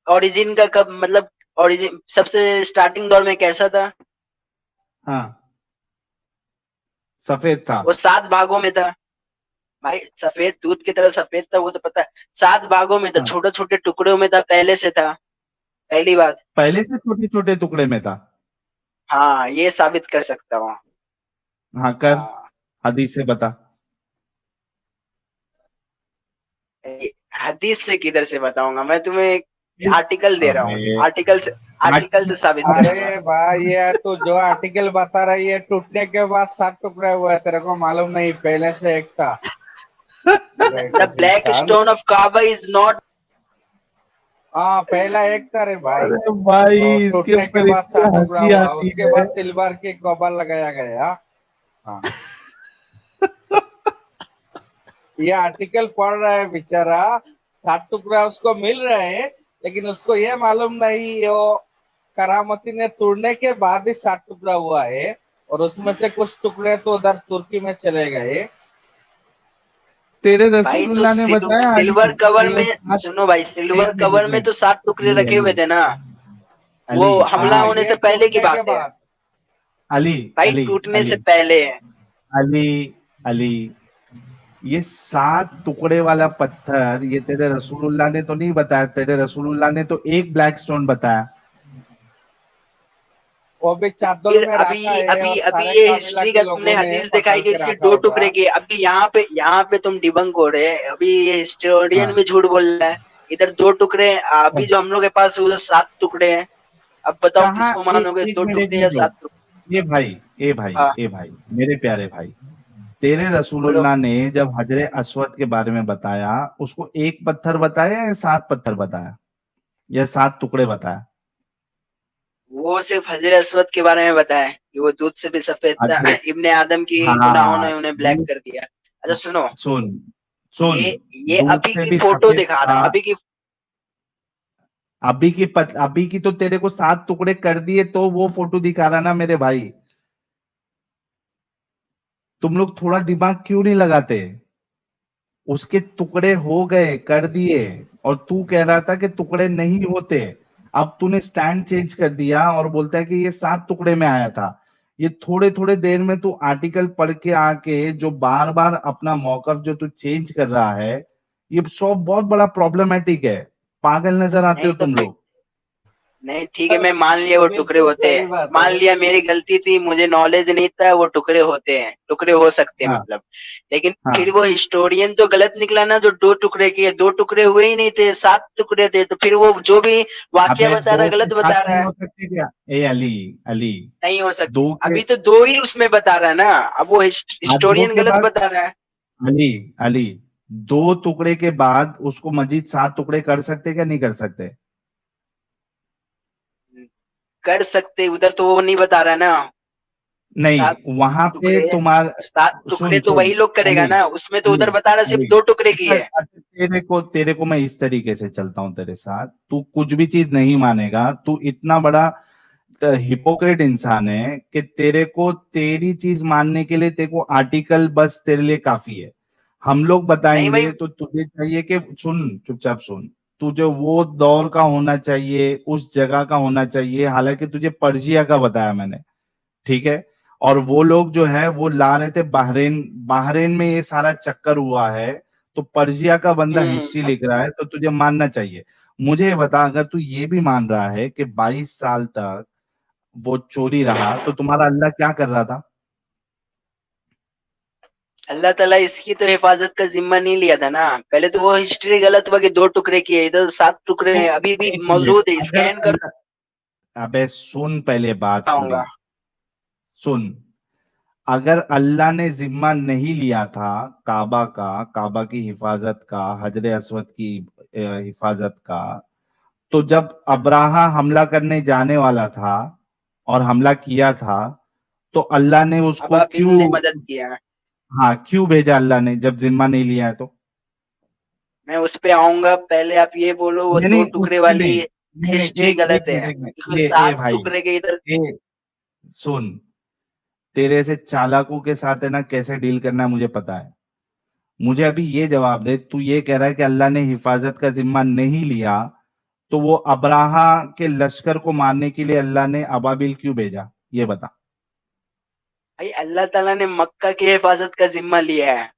Speaker 2: ओरिजिन का कब, मतलब ओरिजिन सबसे स्टार्टिंग दौर में कैसा था?
Speaker 3: हाँ, सफेद था।
Speaker 2: वो 7 भागों में था भाई, सफेद दूध की तरह सफेद था, वो तो पता है। 7 भागों में था,
Speaker 3: हाँ,
Speaker 2: छोटे छोटे टुकड़ों में था, पहले से था, पहली बात।
Speaker 3: पहले से छोटे छोटे टुकड़े में था।
Speaker 2: हाँ, ये साबित कर सकता हूँ।
Speaker 3: हाँ कर,
Speaker 2: हाँ,
Speaker 3: हदीस से बता।
Speaker 2: हदीस से किधर से बताऊंगा मैं तुम्हें, एक आर्टिकल दे रहा हूँ,
Speaker 3: अबे
Speaker 2: आर्टिकल से साबित करूंगा।
Speaker 6: अरे भाई ये तो जो आर्टिकल बता रही है, टूटने के बाद 7 टुकड़े हुए हैं, तेरे को मालूम नहीं? पहले से एक था।
Speaker 2: The black stone of Kaaba is not,
Speaker 6: हाँ पहला एक था रे भाई,
Speaker 3: अरे भाई,
Speaker 6: और
Speaker 3: इसके
Speaker 6: टूटने के
Speaker 3: ऊपर
Speaker 6: बाद 7
Speaker 3: इतना
Speaker 6: टुकड़ा
Speaker 3: हंसी
Speaker 6: हुआ,
Speaker 3: आती
Speaker 6: उसके
Speaker 3: है।
Speaker 6: बाद सिल्वर की कवर लगाया गया। हाँ, ये आर्टिकल पढ़ रहा है बेचारा, 7 टुकड़ा उसको मिल रहे हैं, लेकिन उसको ये मालूम नहीं वो करामती ने तोड़ने के बाद ही 7 टुकड़ा हुआ है, और उसमें से कुछ टुकड़े तो उधर तुर्की में चले गए।
Speaker 3: तेरे
Speaker 2: भाई तो
Speaker 3: रसूलुल्लाह ने बताया अली,
Speaker 2: सिल्वर कवर
Speaker 3: ये
Speaker 2: में,
Speaker 3: सात,
Speaker 2: सुनो भाई,
Speaker 3: एक
Speaker 2: सिल्वर
Speaker 3: मिनट,
Speaker 2: कवर
Speaker 3: एक
Speaker 2: में
Speaker 3: मिनट।
Speaker 2: तो 7 टुकड़े
Speaker 3: अली
Speaker 2: रखे हुए
Speaker 3: अली
Speaker 2: थे ना, वो
Speaker 3: अली
Speaker 2: हमला
Speaker 3: अली
Speaker 2: होने
Speaker 6: ये
Speaker 2: से पहले की
Speaker 6: टूटने के
Speaker 2: बात है
Speaker 6: बाद।
Speaker 3: अली
Speaker 2: भाई,
Speaker 3: अली
Speaker 2: टूटने से
Speaker 3: अली
Speaker 2: पहले है।
Speaker 3: अली अली, ये 7 टुकड़े वाला पत्थर, ये तेरे रसूलुल्लाह ने तो नहीं बताया। तेरे रसूलुल्लाह ने तो एक ब्लैक स्टोन बताया।
Speaker 6: वो भी चादर
Speaker 2: फिर
Speaker 6: में रखा है, और
Speaker 2: अभी
Speaker 6: सारे
Speaker 2: ये
Speaker 6: काबिला
Speaker 2: हिस्ट्री
Speaker 6: के
Speaker 2: का तुमने
Speaker 6: लोगों ने
Speaker 2: हदीस
Speaker 6: पकड़
Speaker 2: दिखाई कि
Speaker 6: के
Speaker 2: इसके
Speaker 6: रखा
Speaker 2: 2
Speaker 6: होगा।
Speaker 2: टुकड़े किए, अभी यहाँ पे तुम डिबंक हो रहे हैं, अभी ये हिस्टोरियन
Speaker 3: हाँ,
Speaker 2: भी झूठ बोल रहा है। इधर 2 टुकड़े हैं, अभी जो हम लोग के पास है उधर 7 टुकड़े हैं। अब बताओ
Speaker 3: कहाँ?
Speaker 2: किसको मानोगे,
Speaker 3: एक
Speaker 2: 2
Speaker 3: मिनट, एक
Speaker 2: टुकड़े या
Speaker 3: मिनट
Speaker 2: 7
Speaker 3: रुक।
Speaker 2: टुकड़े?
Speaker 3: ये भाई, ए भाई,
Speaker 2: हाँ
Speaker 3: ए भाई, मेरे प्यारे भाई, तेरे
Speaker 2: बोलो।
Speaker 3: रसूलुल्लाह ने जब हजरे अस्वद के बारे में बताया, उसको एक पत्थर बताया या 7 पत्थर बताया या 7 टुकड़े बताया?
Speaker 2: वो सिर्फ हजर अस्वद के बारे में बताया कि वो दूध से भी सफेद था,
Speaker 3: हजरे,
Speaker 2: इब्ने आदम की गुनाहों
Speaker 3: हाँ,
Speaker 2: ने उन्हें ब्लैक कर दिया। अच्छा सुनो,
Speaker 3: सुन सुन,
Speaker 2: ये ये
Speaker 3: दूध
Speaker 2: अभी
Speaker 3: से
Speaker 2: की
Speaker 3: भी
Speaker 2: फोटो
Speaker 3: सफेद
Speaker 2: दिखा रहा
Speaker 3: था।
Speaker 2: हूँ, अभी की।
Speaker 3: अभी की तो तेरे को 7 टुकड़े कर दिए, तो वो फोटो दिखा रहा ना मेरे भाई। तुम लोग थोड़ा दिमाग क्यों नहीं लगाते? उसके टुकड़े हो गए, कर दिए, और तू कह रहा था कि टुकड़े नहीं होते। अब तूने स्टैंड चेंज कर दिया और बोलता है कि ये 7 टुकड़े में आया था। ये थोड़े थोड़े देर में तू आर्टिकल पढ़ के आके जो बार बार अपना मौकफ जो तू चेंज कर रहा है, ये सब बहुत बड़ा प्रॉब्लमेटिक है। पागल नजर आते
Speaker 2: नहीं
Speaker 3: हो
Speaker 2: तो
Speaker 3: तुम
Speaker 2: फिर
Speaker 3: लोग।
Speaker 2: नहीं, ठीक है, मैं मान लिया वो टुकड़े
Speaker 6: बिल्कुल
Speaker 2: होते
Speaker 6: सही
Speaker 2: हैं,
Speaker 6: बात
Speaker 2: मान
Speaker 6: है।
Speaker 2: लिया मेरी गलती थी, मुझे नॉलेज नहीं था वो टुकड़े होते हैं, टुकड़े हो सकते हैं
Speaker 3: हाँ
Speaker 2: मतलब। लेकिन फिर
Speaker 3: हाँ।
Speaker 2: वो हिस्टोरियन तो गलत निकला ना, जो 2 टुकड़े किए, 2 टुकड़े हुए ही नहीं थे, 7 टुकड़े थे, तो फिर वो जो भी वाकया
Speaker 3: अबे
Speaker 2: बता रहा
Speaker 3: दो
Speaker 2: है
Speaker 3: के
Speaker 2: गलत
Speaker 3: साथ
Speaker 2: बता रहा
Speaker 3: नहीं
Speaker 2: है।
Speaker 3: हो सकते क्या? ए अली, अली,
Speaker 2: नहीं हो सकती,
Speaker 3: दो के,
Speaker 2: अभी तो 2 ही उसमें बता रहा है ना, अब वो
Speaker 3: आज दो
Speaker 2: हिस्टोरियन
Speaker 3: के
Speaker 2: गलत
Speaker 3: बाद,
Speaker 2: बता रहा है।
Speaker 3: अली, अली, 2 टुकड़े के बाद उसको मजीद 7 टुकड़े कर सकते क्या नहीं कर सकते?
Speaker 2: कर सकते, उधर तो वो नहीं बता रहा है ना। सात
Speaker 3: नहीं, वहां पे
Speaker 2: टुकड़े
Speaker 3: तुम्हारा,
Speaker 2: 7 टुकड़े
Speaker 3: सुन
Speaker 2: तो
Speaker 3: सुन,
Speaker 2: वही लोग करेगा
Speaker 3: अली,
Speaker 2: ना, उसमें तो
Speaker 3: अली,
Speaker 2: उधर बता रहा है सिर्फ
Speaker 3: अली,
Speaker 2: 2 टुकड़े की
Speaker 3: अच्छा
Speaker 2: है।
Speaker 3: अच्छा, तेरे को मैं इस तरीके से चलता हूँ तेरे साथ, तू कुछ भी चीज नहीं मानेगा। तू इतना बड़ा हिपोक्रेट इंसान है कि तेरे को तेरी चीज मानने के लिए तेरे को आर्टिकल बस तेरे लिए काफी है। हम लोग
Speaker 2: नहीं भाई,
Speaker 3: बताएंगे तो तुझे चाहिए कि सुन, चुपचाप सुन। तुझे वो दौर का होना चाहिए, उस जगह का होना चाहिए, हालांकि तुझे पर्शिया का बताया मैंने, ठीक है। और वो लोग जो है वो ला रहे थे बहरीन, बहरीन में ये सारा चक्कर हुआ है। तो पर्शिया का बंदा हिस्ट्री
Speaker 2: हम्म।
Speaker 3: लिख रहा है तो तुझे मानना चाहिए। मुझे ये बता, अगर तू ये भी मान रहा है कि 22 साल तक वो चोरी रहा, तो तुम्हारा अल्लाह क्या कर रहा था?
Speaker 2: अल्लाह ताला इसकी तो हिफाजत का जिम्मा नहीं लिया था ना, पहले तो वो हिस्ट्री गलत हुआ कि 2 टुकड़े किए, इधर 7 टुकड़े
Speaker 3: तो
Speaker 2: हैं, अभी भी
Speaker 3: एक मिनट,
Speaker 2: मौजूद है,
Speaker 3: अगर
Speaker 2: स्कैन कर
Speaker 3: अल्लाह, अबे सुन पहले बात पूरी,
Speaker 2: पाऊंगा।
Speaker 3: सुन। अगर अल्लाह ने जिम्मा नहीं लिया था काबा का, काबा की हिफाजत का, हजर अस्वद की हिफाजत का, तो जब अब्राहा हमला करने जाने वाला था और हमला किया था, तो अल्लाह ने
Speaker 2: अब
Speaker 3: उसको
Speaker 2: आप
Speaker 3: क्यों,
Speaker 2: ने मदद किया है।
Speaker 3: हाँ क्यों भेजा अल्लाह ने जब जिम्मा नहीं लिया है तो?
Speaker 2: मैं उस पे आऊंगा, पहले आप ये बोलो वो
Speaker 3: नहीं
Speaker 2: 2
Speaker 3: नहीं,
Speaker 2: टुकड़े
Speaker 3: उसकी
Speaker 2: वाली
Speaker 3: नहीं, नहीं नहीं,
Speaker 2: हिस्ट्री
Speaker 3: एक
Speaker 2: गलत
Speaker 3: एक
Speaker 2: है,
Speaker 3: मिनट, एक मिनट,
Speaker 2: क्योंकि
Speaker 3: ए
Speaker 2: 7
Speaker 3: भाई,
Speaker 2: टुकड़े के इधर।
Speaker 3: ए सुन, तेरे से चालाकों के साथ है ना कैसे डील करना है मुझे पता है। मुझे अभी ये जवाब दे, तू ये कह रहा है कि अल्लाह ने हिफाजत का जिम्मा नहीं लिया, तो वो अब्राहा के लश्कर को मारने के लिए अल्लाह ने अबाबिल क्यों भेजा, ये बता।
Speaker 2: भाई अल्लाह ताला ने मक्का की हिफाजत का जिम्मा लिया है,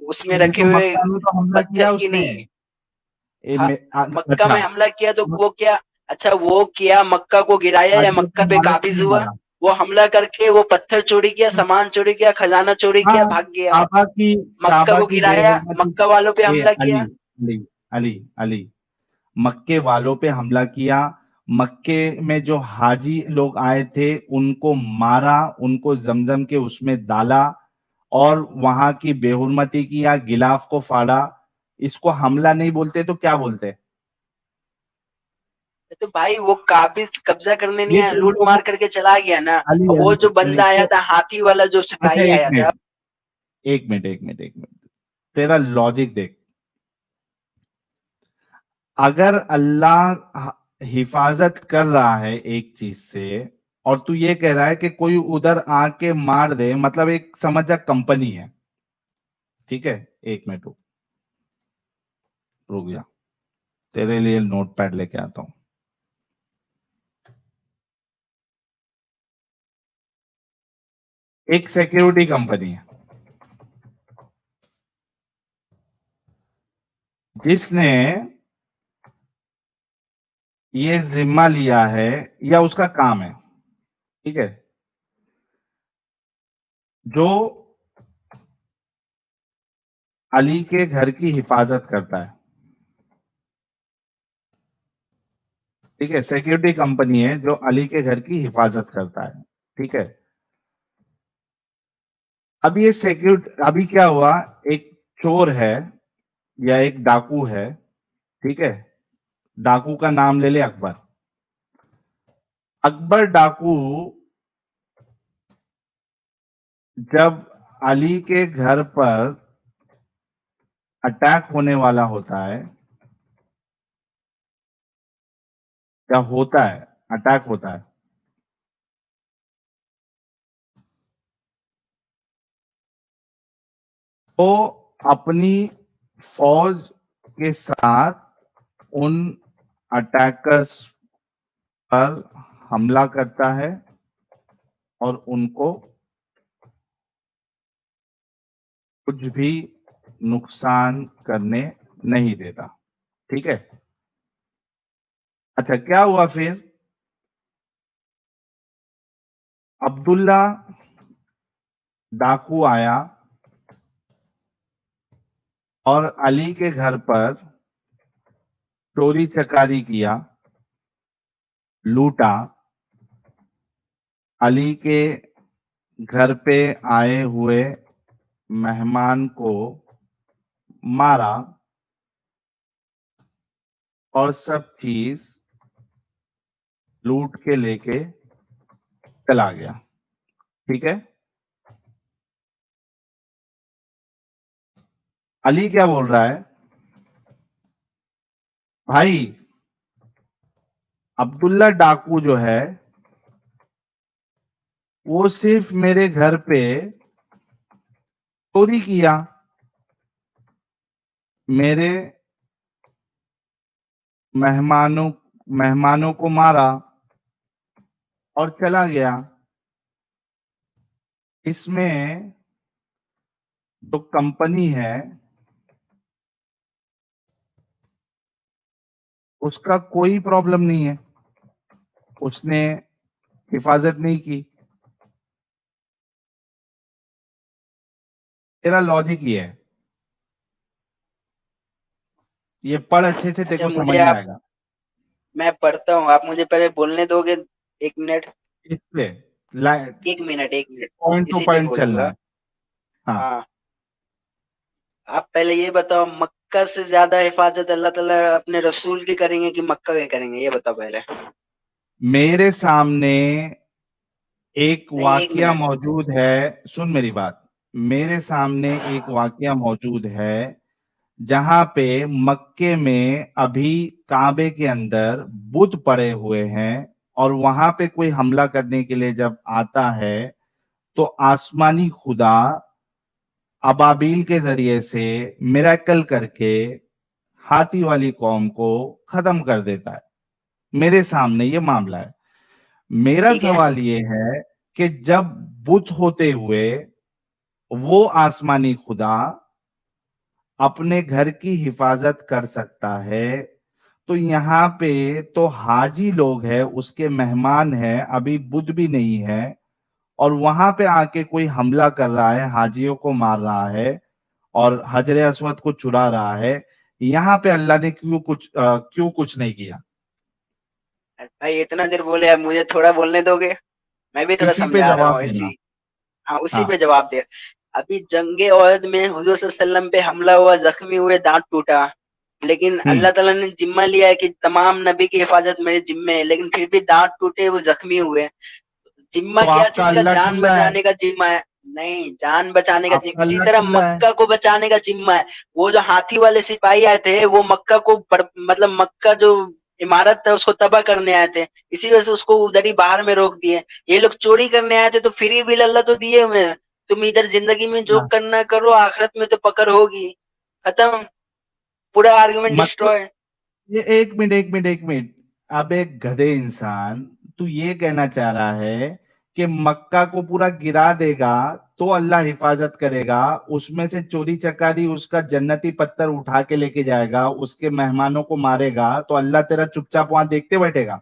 Speaker 2: उसमें
Speaker 3: अभी
Speaker 2: रखे
Speaker 3: तो
Speaker 2: हुए
Speaker 3: मक्का में तो हमला किया
Speaker 2: पत्थर की
Speaker 3: उसने।
Speaker 2: नहीं। हाँ,
Speaker 3: में,
Speaker 2: मक्का
Speaker 3: अच्छा,
Speaker 2: में हमला किया तो वो क्या, अच्छा वो किया, मक्का को गिराया या
Speaker 3: ताजियों
Speaker 2: मक्का
Speaker 3: को
Speaker 2: पे
Speaker 3: मारा कि
Speaker 2: काबिज
Speaker 3: नहीं
Speaker 2: हुआ?
Speaker 3: मारा?
Speaker 2: वो हमला करके वो पत्थर चोरी किया, सामान चोरी किया, खजाना चोरी किया,
Speaker 3: हाँ,
Speaker 2: भाग गया।
Speaker 3: काबा की,
Speaker 2: मक्का
Speaker 3: काबा
Speaker 2: को
Speaker 3: की
Speaker 2: गिराया,
Speaker 3: बेहुरमती,
Speaker 2: मक्का वालों पे
Speaker 3: ये
Speaker 2: हमला
Speaker 3: अली,
Speaker 2: किया।
Speaker 3: अली, अली, अली, मक्के वालों पे हमला किया। मक्के में जो हाजी लोग आए थे उनको मारा, उनको जमजम के उसमें डाला, और वहां की बेहुरमती की या गिलाफ को फाड़ा। इसको हमला नहीं बोलते तो क्या बोलते?
Speaker 2: तो भाई वो काबिज कब्जा करने नहीं
Speaker 3: ये
Speaker 2: आया,
Speaker 3: तुम
Speaker 2: लूट
Speaker 3: लोगों,
Speaker 2: मार करके चला गया ना।
Speaker 3: अली,
Speaker 2: और वो
Speaker 3: अली,
Speaker 2: जो
Speaker 3: अली,
Speaker 2: बंदा आया
Speaker 3: तो
Speaker 2: था हाथी वाला, जो
Speaker 3: अच्छा,
Speaker 2: सिपाही
Speaker 3: एक
Speaker 2: आया था।
Speaker 3: मिनट, एक मिनट, एक मिनट, एक मिनट, तेरा लॉजिक देख। अगर अल्लाह हिफाजत कर रहा है एक चीज से, और तू ये कह रहा है कि कोई उधर आके मार दे, मतलब एक समझ जा कंपनी है, ठीक है, एक मिनट रुक, रुक जा, तेरे लिए नोट पैड लेके आता हूं। एक सिक्योरिटी कंपनी है जिसने ये जिम्मा लिया है, या उसका काम है, ठीक है, जो अली के घर की हिफाजत करता है, ठीक है, सिक्योरिटी कंपनी है जो अली के घर की हिफाजत करता है, ठीक है। अब ये सिक्योरिटी, अभी क्या हुआ, एक चोर है या एक डाकू है, ठीक है, डाकू का नाम ले ले अकबर। अकबर डाकू जब अली के घर पर अटैक होने वाला होता है, या होता है, अटैक होता है, तो अपनी फौज के साथ उन अटैकर्स पर हमला करता है और उनको कुछ भी नुकसान करने नहीं देता। ठीक है। अच्छा, क्या हुआ फिर? अब्दुल्ला डाकू आया और अली के घर पर चोरी चकारी किया, लूटा, अली के घर पे आए हुए मेहमान को मारा और सब चीज लूट के लेके चला गया। ठीक है। अली क्या बोल रहा है? भाई, अब्दुल्ला डाकू जो है वो सिर्फ मेरे घर पे चोरी किया, मेरे मेहमानों को मारा और चला गया। इसमें जो कंपनी है उसका कोई प्रॉब्लम नहीं है, उसने हिफाजत नहीं की। तेरा लॉजिक ये है, ये पढ़ अच्छे से, तेरे
Speaker 2: अच्छा
Speaker 3: को समझ
Speaker 2: मुझे
Speaker 3: में
Speaker 2: आप,
Speaker 3: आएगा।
Speaker 2: मैं पढ़ता हूँ, आप मुझे पहले बोलने दोगे? 1 मिनट,
Speaker 3: इस पे
Speaker 2: 1 मिनट
Speaker 3: पॉइंट टू
Speaker 2: इसी पे
Speaker 3: पॉइंट चलना
Speaker 2: बोलूंगा।
Speaker 3: है। हाँ,
Speaker 2: हाँ, आप पहले ये बताओ, मक्का से ज्यादा हिफाजत अल्लाह ताला अपने रसूल की करेंगे कि मक्का की करेंगे, ये बताओ पहले।
Speaker 3: मेरे सामने एक
Speaker 2: नहीं, एक
Speaker 3: वाकया
Speaker 2: मिनट
Speaker 3: मौजूद है, सुन मेरी बात। मेरे सामने एक वाकया मौजूद है जहां पे मक्के में अभी काबे के अंदर बुत पड़े हुए हैं और वहां पे कोई हमला करने के लिए जब आता है तो आसमानी खुदा अबाबील के जरिए से मिरेकल करके हाथी वाली कौम को खत्म कर देता है। मेरे सामने ये मामला है। मेरा
Speaker 2: ठीक है।
Speaker 3: सवाल ये है कि जब बुत होते हुए वो आसमानी खुदा अपने घर की हिफाजत कर सकता है, तो यहाँ पे तो हाजी लोग हैं, उसके मेहमान हैं, अभी बुध भी नहीं है, और वहां पे आके कोई हमला कर रहा है, हाजियों को मार रहा है और हजरे अस्वद को चुरा रहा है। यहाँ पे अल्लाह ने क्यों कुछ नहीं किया?
Speaker 2: भाई इतना देर बोले, अब मुझे थोड़ा बोलने दोगे? मैं भी थोड़ा
Speaker 3: इसी पे
Speaker 2: समझा रहा
Speaker 3: जवाब
Speaker 2: हूँ
Speaker 3: देना।
Speaker 2: इसी। हाँ, उसी
Speaker 3: हाँ।
Speaker 2: पे जवाब दे। अभी जंगे ओहद में हुजूर सल्लल्लाहु अलैहि वसल्लम पे हमला हुआ, जख्मी हुए, दांत टूटा, लेकिन
Speaker 3: हम्म।
Speaker 2: अल्लाह ताला ने जिम्मा लिया है कि तमाम नबी की हिफाजत मेरे जिम्मे है, लेकिन फिर भी दांत टूटे, वो जख्मी हुए। जिम्मा
Speaker 3: तो
Speaker 2: क्या
Speaker 3: आपका
Speaker 2: चीज का?
Speaker 3: अल्लाह
Speaker 2: जान
Speaker 3: चिल्ला है,
Speaker 2: बचाने का जिम्मा है। नहीं, जान बचाने का
Speaker 3: आपका
Speaker 2: जिम्मा, इसी
Speaker 3: अल्लाह
Speaker 2: तरह
Speaker 3: चिल्ला है।
Speaker 2: मक्का को बचाने का जिम्मा है। वो जो हाथी वाले सिपाही आए थे, वो मक्का को मतलब मक्का जो इमारत था उसको तबाह करने आए थे, इसी वजह से उसको उधर ही बाहर में रोक दिए। ये लोग चोरी करने आए थे, तो फ्री बिल अल्लाह तो दिए हुए हैं, तुम इधर जिंदगी में जो
Speaker 3: हाँ।
Speaker 2: करना करो, आखिरत में तो पकड़ होगी। खत्म, पूरा आर्गुमेंट
Speaker 3: मतलब
Speaker 2: डिस्ट्रॉय।
Speaker 3: ये एक मिनट, अब एक गधे इंसान, तू ये कहना चाह रहा है कि मक्का को पूरा गिरा देगा तो अल्लाह हिफाजत करेगा, उसमें से चोरी चकारी उसका जन्नती पत्थर उठा के लेके जाएगा, उसके मेहमानों को मारेगा तो अल्लाह तेरा चुपचाप वहां देखते बैठेगा?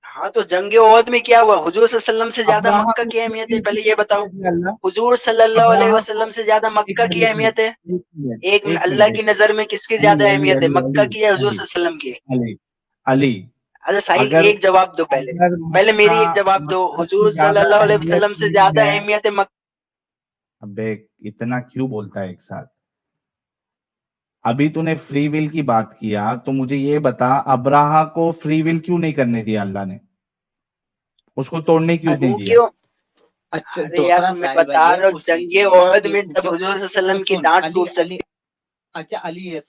Speaker 2: हाँ, तो जंग ओहद में क्या हुआ? हुजूर सल्लल्लाहु अलैहि वसल्लम से ज्यादा
Speaker 3: अब्राहम
Speaker 2: मक्का
Speaker 3: ने
Speaker 2: की अहमियत है,
Speaker 3: कितनी
Speaker 2: पहले ये बताओ।
Speaker 3: किया अल्लाह?
Speaker 2: हुजूर सल्लल्लाहु अलैहि
Speaker 3: अब्राहम
Speaker 2: वसल्लम से ज्यादा
Speaker 3: एक
Speaker 2: मक्का की
Speaker 3: मिनट एक
Speaker 2: अहमियत
Speaker 3: मिनट
Speaker 2: है?
Speaker 3: एक मिनट
Speaker 2: एक
Speaker 3: एक
Speaker 2: अल्लाह
Speaker 3: मिनट
Speaker 2: की
Speaker 3: एक
Speaker 2: नजर में किसकी
Speaker 3: अली
Speaker 2: ज्यादा
Speaker 3: अली
Speaker 2: अहमियत है,
Speaker 3: अली
Speaker 2: मक्का
Speaker 3: अली
Speaker 2: की या हुजूर
Speaker 3: अली
Speaker 2: सल्लल्लाहु अलैहि वसल्लम की?
Speaker 3: अली अली
Speaker 2: अच्छा साहिल,
Speaker 3: अगर
Speaker 2: एक जवाब दो पहले।
Speaker 3: अगर
Speaker 2: पहले
Speaker 3: मक्का
Speaker 2: मेरी एक जवाब दो,
Speaker 3: मक्का की
Speaker 2: हुजूर
Speaker 3: ज्यादा
Speaker 2: सल्लल्लाहु अलैहि
Speaker 3: अहमियत
Speaker 2: वसल्लम से
Speaker 3: नहीं
Speaker 2: ज्यादा
Speaker 3: है।
Speaker 2: अहमियत है मक्का?
Speaker 3: अबे, इतना क्यों बोलता है एक साथ? अभी तूने फ्री विल की बात किया तो मुझे ये बता, अब्राहा को फ्री विल क्यों नहीं करने दिया अल्लाह ने? उसको तोड़ने क्यों नहीं
Speaker 2: तू
Speaker 3: दिया?
Speaker 2: क्यों?
Speaker 7: अच्छा,
Speaker 2: अरे यार,
Speaker 7: दूसरा
Speaker 2: तुम्हें
Speaker 7: साहिल भाई
Speaker 2: बता
Speaker 7: ये
Speaker 2: रहा हूँ,
Speaker 7: पूछ
Speaker 2: जंगे
Speaker 7: लीजिए
Speaker 2: ओहद
Speaker 7: कि
Speaker 2: में जब
Speaker 7: जो
Speaker 2: हुजूर सल्लल्लाहु अलैहि वसल्लम की
Speaker 7: सुन
Speaker 2: डांट
Speaker 7: अली
Speaker 2: टूट
Speaker 7: अली
Speaker 2: सकती।
Speaker 7: अच्छा अली, ये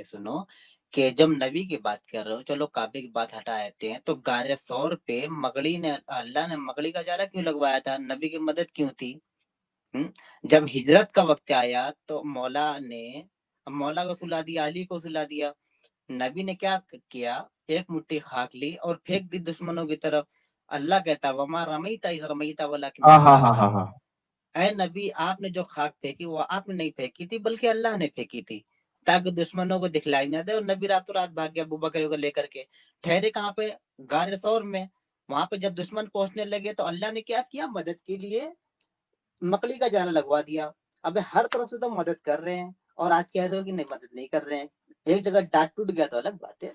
Speaker 7: सुनो कि जब नबी की बात कर रहे हो, चलो काबे की बात हटा देते हैं, तो गारे सौर पे मगड़ी ने, अल्लाह ने मगड़ी का चारा क्यों लगवाया था? नबी की मदद क्यों थी? जब हिजरत का वक्त आया तो मौला को सुला दिया, अली को सुला दिया। नबी ने क्या किया, एक मुट्ठी खाक ली और फेंक दी दुश्मनों की तरफ। अल्लाह कहता वमा रमईता इज़ रमईता वलाकिन
Speaker 3: हाँ हाँ
Speaker 7: अल्लाह
Speaker 3: हाँ हाँ
Speaker 7: रमा।
Speaker 3: हाँ।
Speaker 7: ऐ नबी, आपने जो खाक फेंकी वो आपने नहीं फेंकी थी, बल्कि अल्लाह ने फेंकी थी, ताकि दुश्मनों को दिखलाई ना दे। और नबी रातों रात भाग गया अबू बकर को लेकर के। ठहरे कहाँ पे, गारे सौर में। वहां पे जब दुश्मन पहुंचने लगे तो अल्लाह ने क्या किया, मदद के लिए मकड़ी का जाल लगवा दिया। अबे हर तरफ से तो मदद कर रहे हैं और आज कह रहे हो कि नहीं, मदद नहीं कर रहे हैं। एक जगह डांट टूट गया तो अलग बात है।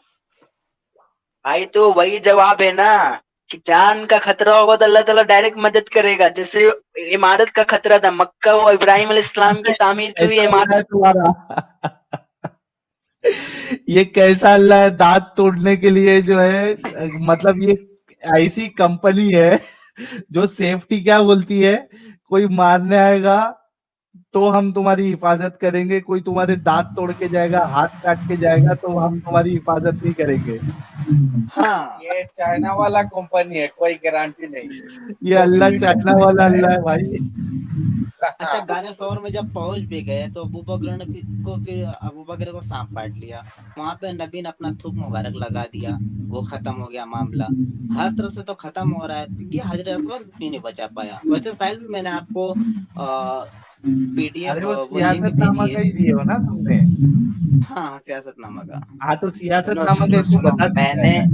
Speaker 2: भाई तो वही जवाब है ना कि जान का खतरा होगा तो अल्लाह ताला डायरेक्ट मदद करेगा। जैसे इमारत का खतरा था, मक्का और इब्राहिम अलैहिस्सलाम की तामीर की हुई
Speaker 3: कैसा अल्लाह है
Speaker 2: इमारत।
Speaker 3: तुम्हारा? ये कैसा अल्लाह है, दांत तोड़ने के लिए जो है, मतलब ये ऐसी कंपनी है जो सेफ्टी क्या बोलती है, कोई मारने आएगा तो हम तुम्हारी हिफाजत करेंगे, कोई तुम्हारे दांत तोड़ के जाएगा, हाथ काट के जाएगा तो हम तुम्हारी हिफाजत नहीं करेंगे।
Speaker 7: हाँ,
Speaker 6: ये चाइना वाला कंपनी है, कोई गारंटी नहीं है।
Speaker 3: ये
Speaker 6: जो भी
Speaker 3: अल्लाह
Speaker 6: वीडियो
Speaker 3: चाइना
Speaker 6: में
Speaker 3: वाला
Speaker 6: दिख
Speaker 3: अल्लाह
Speaker 6: रहा
Speaker 3: है भाई।
Speaker 7: अच्छा, गारे सौर में जब पहुंच भी गए तो फिर अबू बकर को सांप काट लिया। वहां पे नबी ने अपना थूक मुबारक लगा दिया, वो खत्म हो गया मामला। हर तरफ से तो खत्म हो रहा है, ये हजरत असवद भी नहीं बचा पाया। वैसे साहिल भी मैंने आपको पीडीएफ
Speaker 3: अरे वो
Speaker 7: वो लिंक
Speaker 3: सियासतनामा
Speaker 7: भेजी
Speaker 3: का
Speaker 7: है।
Speaker 3: ही दिए हो ना तुमने?
Speaker 7: हाँ, सियासतनामा का।
Speaker 3: हाँ तो
Speaker 2: सुनो
Speaker 3: सियासतनामा का
Speaker 2: सुनो
Speaker 3: इसको
Speaker 2: सुनो,
Speaker 3: बता सकता
Speaker 2: मैंने
Speaker 3: है।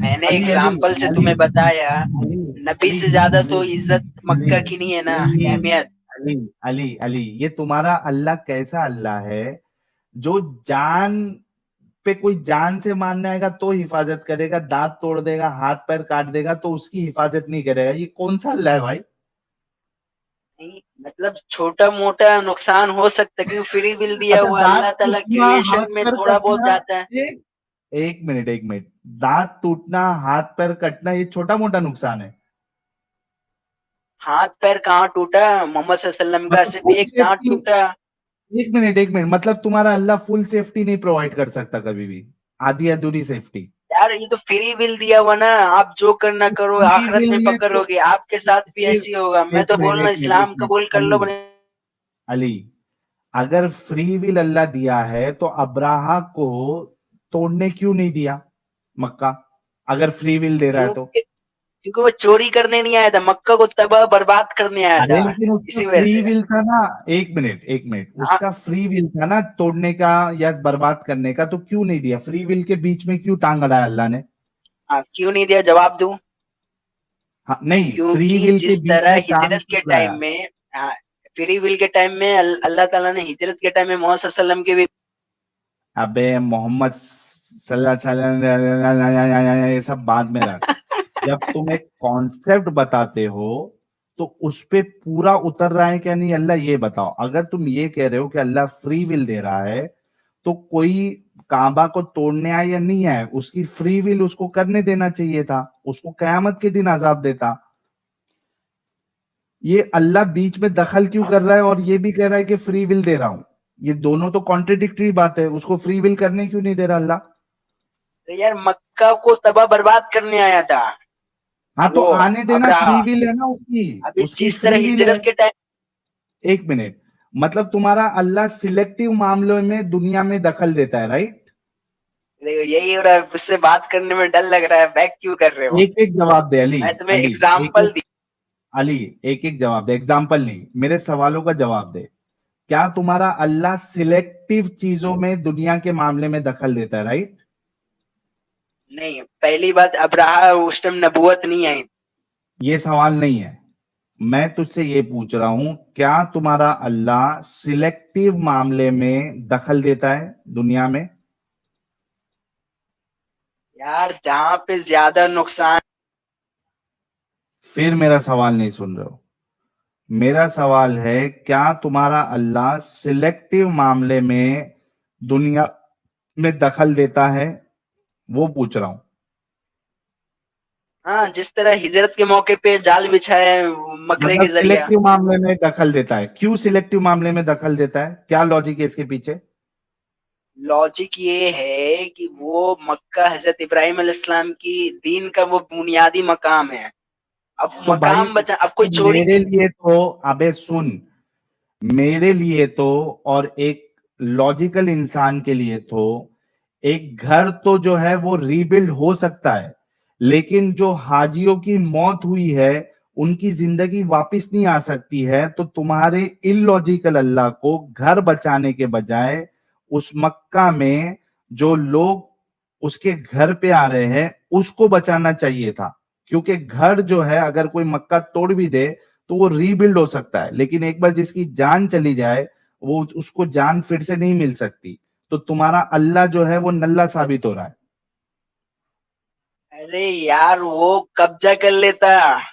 Speaker 2: मैंने
Speaker 3: अली अली
Speaker 2: एग्जाम्पल से
Speaker 3: अली
Speaker 2: तुम्हें बताया।
Speaker 3: अली
Speaker 2: नबी
Speaker 3: अली
Speaker 2: से ज्यादा
Speaker 3: अली
Speaker 2: तो इज्जत
Speaker 3: अली
Speaker 2: मक्का की नहीं है ना,
Speaker 3: अली
Speaker 2: अहमियत।
Speaker 3: अली अली अली, ये तुम्हारा अल्लाह कैसा अल्लाह है जो जान पे कोई जान से मारने आएगा तो हिफाजत करेगा, दांत तोड़ देगा, हाथ पैर काट देगा तो उसकी हिफाजत नहीं करेगा? ये कौन सा अल्लाह है भाई?
Speaker 2: नहीं, मतलब छोटा मोटा नुकसान हो सकता है क्योंकि फ्री विल दिया
Speaker 3: अच्छा,
Speaker 2: हुआ
Speaker 3: दांत
Speaker 2: अल्लाह ताला,
Speaker 3: टूटना, हाथ
Speaker 2: क्रिएशन में
Speaker 3: पैर
Speaker 2: थोड़ा बहुत
Speaker 3: कटना,
Speaker 2: जाता है।
Speaker 3: एक एक मिनट एक मिनट, दांत टूटना, हाथ पैर कटना ये छोटा मोटा नुकसान है?
Speaker 2: हाथ पैर कहाँ टूटा, मोहम्मद सल्लल्लाहु अलैहि वसल्लम का
Speaker 3: मतलब
Speaker 2: सिर्फ
Speaker 3: फुल
Speaker 2: एक दांत
Speaker 3: सेफ्टी,
Speaker 2: टूटा।
Speaker 3: एक मिनट, मतलब तुम्हारा अल्लाह फुल सेफ्टी नहीं प्रोवाइड कर सकता कभी भी, आधी अधूरी सेफ्टी?
Speaker 2: यार ये तो फ्री विल दिया हुआ ना, आप जो करना करो,
Speaker 3: फ्री
Speaker 2: आखिरत
Speaker 3: विल
Speaker 2: में
Speaker 3: में तो
Speaker 2: पकड़ोगे, आपके साथ भी ऐसी होगा। मैं
Speaker 3: एक
Speaker 2: तो
Speaker 3: मिनट
Speaker 2: बोलना
Speaker 3: एक मिनट एक
Speaker 2: इस्लाम
Speaker 3: मिनट,
Speaker 2: कबूल कर लो
Speaker 3: अली अली, अगर फ्री विल अल्लाह दिया है तो अब्राहा को तोड़ने क्यों नहीं दिया मक्का, अगर फ्री विल दे रहा है तो?
Speaker 2: क्योंकि क्योंकि वो चोरी करने नहीं आया था, मक्का को तबाह बर्बाद करने आया
Speaker 3: अरे
Speaker 2: था,
Speaker 3: लेकिन उसका
Speaker 2: इसी वजह
Speaker 3: फ्री
Speaker 2: से।
Speaker 3: विल था ना, एक मिनट,
Speaker 2: हाँ,
Speaker 3: उसका फ्री विल था ना तोड़ने का या बर्बाद करने का, तो क्यों नहीं दिया? फ्री विल के बीच में क्यों टांग अड़ाया अल्लाह ने?
Speaker 2: हाँ, क्यों नहीं दिया, जवाब दूं?
Speaker 3: हाँ नहीं, फ्री
Speaker 2: क्योंकि
Speaker 3: विल के
Speaker 2: जिस
Speaker 3: बीच
Speaker 2: तरह
Speaker 3: में टांग
Speaker 2: हिजरत के
Speaker 3: क्यों
Speaker 2: टाइम
Speaker 3: अड़ाया?
Speaker 2: में, हाँ, फ्री विल के टाइम में अल्लाह ताला ने हिजरत के टाइम में मोहम्मद सल्लल्लाहु अलैहि वसल्लम के भी।
Speaker 3: अबे मोहम्मद सल्लल्लाहु अलैहि वसल्लम ये सब बाद में रख, जब तुम एक कॉन्सेप्ट बताते हो तो उस पे पूरा उतर रहा है क्या नहीं अल्लाह, ये बताओ। अगर तुम ये कह रहे हो कि अल्लाह फ्री विल दे रहा है तो कोई काबा को तोड़ने आए या नहीं आए, उसकी फ्री विल उसको करने देना चाहिए था, उसको कयामत के दिन अजाब देता। ये अल्लाह बीच में दखल क्यों कर रहा है और ये भी कह रहा है कि फ्री विल दे रहा हूं? ये दोनों तो कॉन्ट्रडिक्टरी बात है, उसको फ्री विल करने क्यों नहीं दे रहा अल्लाह?
Speaker 2: तो यार मक्का को तबाह बर्बाद करने आया था
Speaker 3: हाँ तो
Speaker 2: वो
Speaker 3: आने देना,
Speaker 2: अब्राहा।
Speaker 3: फ्री विल है ना उसकी,
Speaker 2: अभी
Speaker 3: उसकी
Speaker 2: जिस तरह
Speaker 3: फ्री विल है।
Speaker 2: हिजरत के टाइम,
Speaker 3: एक मिनट, मतलब तुम्हारा अल्लाह सिलेक्टिव मामलों में दुनिया में दखल देता है, राइट?
Speaker 2: यही हो रहा है, उससे बात करने में डर लग रहा है, बैक क्यों कर रहे हो?
Speaker 3: एक एक जवाब दे अली,
Speaker 2: मैं तुम्हें
Speaker 3: अली एक
Speaker 2: एग्जाम्पल
Speaker 3: एक,
Speaker 2: दी।
Speaker 3: अली एक एक जवाब दे, एग्जाम्पल नहीं, मेरे सवालों का जवाब दे। क्या तुम्हारा अल्लाह सिलेक्टिव चीजों में दुनिया के मामले में दखल देता है, राइट?
Speaker 2: नहीं, पहली बात, अब्राहा उस टाइम नबूवत नहीं आई।
Speaker 3: ये सवाल नहीं है, मैं तुझसे ये पूछ रहा हूं, क्या तुम्हारा अल्लाह सिलेक्टिव मामले में दखल देता है दुनिया में?
Speaker 2: यार जहां पे ज्यादा नुकसान।
Speaker 3: फिर मेरा सवाल नहीं सुन रहे हो? मेरा सवाल है, क्या तुम्हारा अल्लाह सिलेक्टिव मामले में दुनिया में दखल देता है? वो पूछ रहा हूं।
Speaker 2: हाँ, जिस तरह हिजरत के मौके पे जाल बिछाया है मकरे के
Speaker 3: मतलब
Speaker 2: जरिया।
Speaker 3: सिलेक्टिव मामले में दखल देता है, क्यों सिलेक्टिव मामले में दखल देता है, क्या लॉजिक है इसके पीछे?
Speaker 2: लॉजिक ये है कि वो मक्का हजरत इब्राहिम अलैहिस्सलाम की दीन का वो बुनियादी मकाम है। अब
Speaker 3: तो भाई
Speaker 2: मकाम बचा, अब कोई चोरी।
Speaker 3: मेरे लिए तो, अबे सुन, मेरे लिए तो और एक लॉजिकल इंसान के लिए तो एक घर तो जो है वो रीबिल्ड हो सकता है, लेकिन जो हाजियों की मौत हुई है उनकी जिंदगी वापस नहीं आ सकती है। तो तुम्हारे इलॉजिकल अल्लाह को घर बचाने के बजाय उस मक्का में जो लोग उसके घर पे आ रहे हैं उसको बचाना चाहिए था, क्योंकि घर जो है अगर कोई मक्का तोड़ भी दे तो वो रीबिल्ड हो सकता है, लेकिन एक बार जिसकी जान चली जाए वो उसको जान फिर से नहीं मिल सकती। तो तुम्हारा अल्लाह जो है वो नल्ला साबित हो रहा है।
Speaker 2: अरे यार वो कब्जा कर लेता,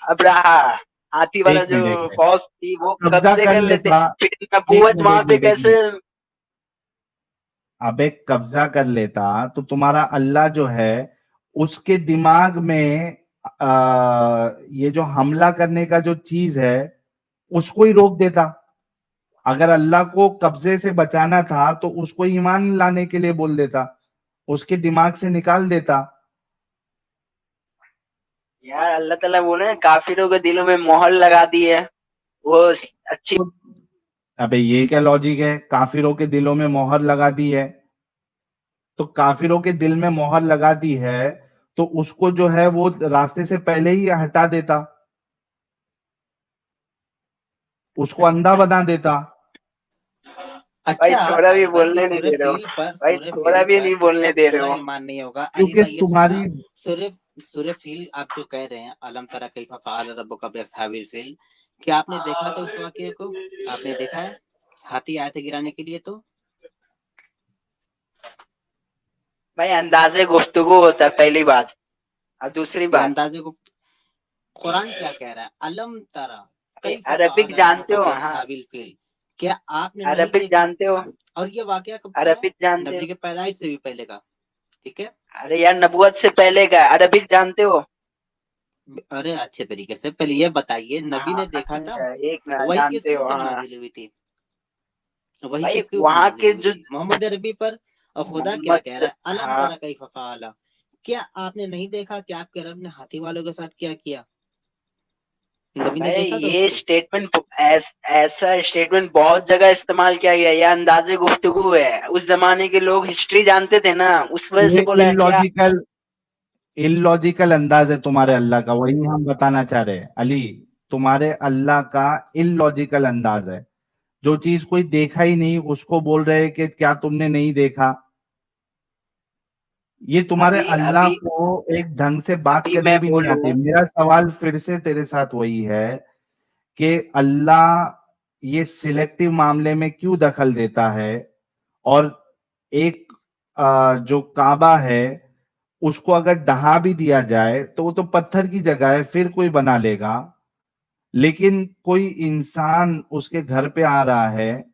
Speaker 2: अब्राहा, हाथी वाला
Speaker 3: एक
Speaker 2: जो
Speaker 3: मिनट, एक मिनट,
Speaker 2: कौस थी वो
Speaker 3: कब्जा
Speaker 2: कब्जे
Speaker 3: कर
Speaker 2: कर लेते,
Speaker 3: लेता।
Speaker 2: फिर
Speaker 3: एक
Speaker 2: नबूवत
Speaker 3: मिनट,
Speaker 2: वहां
Speaker 3: एक
Speaker 2: पे
Speaker 3: मिनट, एक
Speaker 2: कैसे।
Speaker 3: मिनट, अबे कब्जा कर लेता तो तुम्हारा अल्लाह जो है उसके दिमाग में ये जो हमला करने का जो चीज है उसको ही रोक देता। अगर अल्लाह को कब्जे से बचाना था तो उसको ईमान लाने के लिए बोल देता, उसके दिमाग से निकाल देता।
Speaker 2: यार अल्लाह ताला बोले काफिरों के दिलों में मोहर लगा दी है, वो अच्छी।
Speaker 3: तो अबे ये क्या लॉजिक है, काफिरों के दिलों में मोहर लगा दी है? तो काफिरों के दिल में मोहर लगा दी है तो उसको जो है वो रास्ते से पहले ही हटा देता, उसको अंधा बना देता।
Speaker 2: भाई
Speaker 7: अच्छा
Speaker 2: थोड़ा भी
Speaker 7: साहिल भाई,
Speaker 2: बोलने
Speaker 7: इस
Speaker 2: नहीं
Speaker 7: सूर्य
Speaker 2: दे रहे हो,
Speaker 7: फील पर
Speaker 2: भाई
Speaker 7: सूर्य
Speaker 2: थोड़ा
Speaker 7: फील
Speaker 2: भी
Speaker 7: पर
Speaker 2: नहीं
Speaker 7: इसका
Speaker 2: बोलने दे रहे
Speaker 7: पूरा
Speaker 2: हो।
Speaker 7: ईमान नहीं होगा। अली
Speaker 3: क्योंकि
Speaker 7: भाई ये सुनना,
Speaker 3: तुम्हारी
Speaker 7: सूर्य सूर्य फील आप जो कह रहे हैं, अलम तरा कैफा फ़अल रब्बुका बिअस्हाबिल फील, क्या आपने देखा था उस वाकये को? आपने देखा है हाथी आए थे गिराने के लिए? तो
Speaker 2: भाई अंदाजे गुफ्तगू होता है पहली बात, और दूसरी
Speaker 7: ये
Speaker 2: बात
Speaker 7: अंदाजे को कुरान क्या कह रहा है? अलम तरा कैफा
Speaker 2: अरबिक
Speaker 7: फ़अल
Speaker 2: जानते
Speaker 7: रब्बुका
Speaker 2: हो, हाँ
Speaker 7: बिअस्हाबिल फील, क्या आपने नहीं
Speaker 2: अरबिक
Speaker 7: देखा?
Speaker 2: जानते हो,
Speaker 7: और ये वाकया कब का है?
Speaker 2: अरबिक जानते
Speaker 7: नबी
Speaker 2: हो।
Speaker 7: के पैदाइश से भी पहले का। ठीक है।
Speaker 2: अरे यार नबूवत से पहले का है, अरबिक जानते हो।
Speaker 7: अरे अच्छे तरीके से पहले ये बताइए, नबी
Speaker 2: हाँ
Speaker 7: ने देखा था?
Speaker 2: अच्छा एक मिनट,
Speaker 7: वही
Speaker 2: जानते
Speaker 7: किसके
Speaker 2: हो
Speaker 7: ऊपर
Speaker 2: हाँ।
Speaker 7: नाजिल हुई थी? वही
Speaker 2: भाई
Speaker 7: किसके ऊपर
Speaker 2: वहां
Speaker 7: नाजिल
Speaker 2: के
Speaker 7: हुई
Speaker 2: जो
Speaker 7: थी? मोहम्मद अरबी पर। और खुदा क्या कह
Speaker 2: मोहम्मद,
Speaker 7: रहा है? अलम
Speaker 2: हाँ
Speaker 7: तरा कैफ फ़अल, क्या आपने नहीं देखा कि आपके रब ने हाथी वालों के साथ क्या किया? नबी ने
Speaker 2: भाई
Speaker 7: देखा था
Speaker 2: ये
Speaker 7: उसको?
Speaker 2: स्टेटमेंट ऐसा स्टेटमेंट बहुत जगह इस्तेमाल किया गया, ये अंदाजे गुफ्तगू है, उस जमाने के लोग हिस्ट्री जानते थे ना, उस वजह से
Speaker 3: ये
Speaker 2: बोला है क्या।
Speaker 3: इलॉजिकल अंदाज है तुम्हारे अल्लाह का, वही हम बताना चाह रहे हैं अली। तुम्हारे अल्लाह का इलॉजिकल अंदाज है, जो चीज कोई देखा ही नहीं उसको बोल रहे हैं कि क्या तुमने नहीं देखा। ये तुम्हारे
Speaker 2: अभी
Speaker 3: अल्लाह
Speaker 2: अभी
Speaker 3: को एक ढंग से बात
Speaker 2: अभी मैं
Speaker 3: करनी भी नहीं आती।
Speaker 2: बोलूं,
Speaker 3: मेरा सवाल फिर से तेरे साथ वही है कि अल्लाह ये सिलेक्टिव मामले में क्यों दखल देता है? और एक जो काबा है उसको अगर ढहा भी दिया जाए तो वो तो पत्थर की जगह है, फिर कोई बना लेगा। लेकिन कोई इंसान उसके घर पे आ रहा है,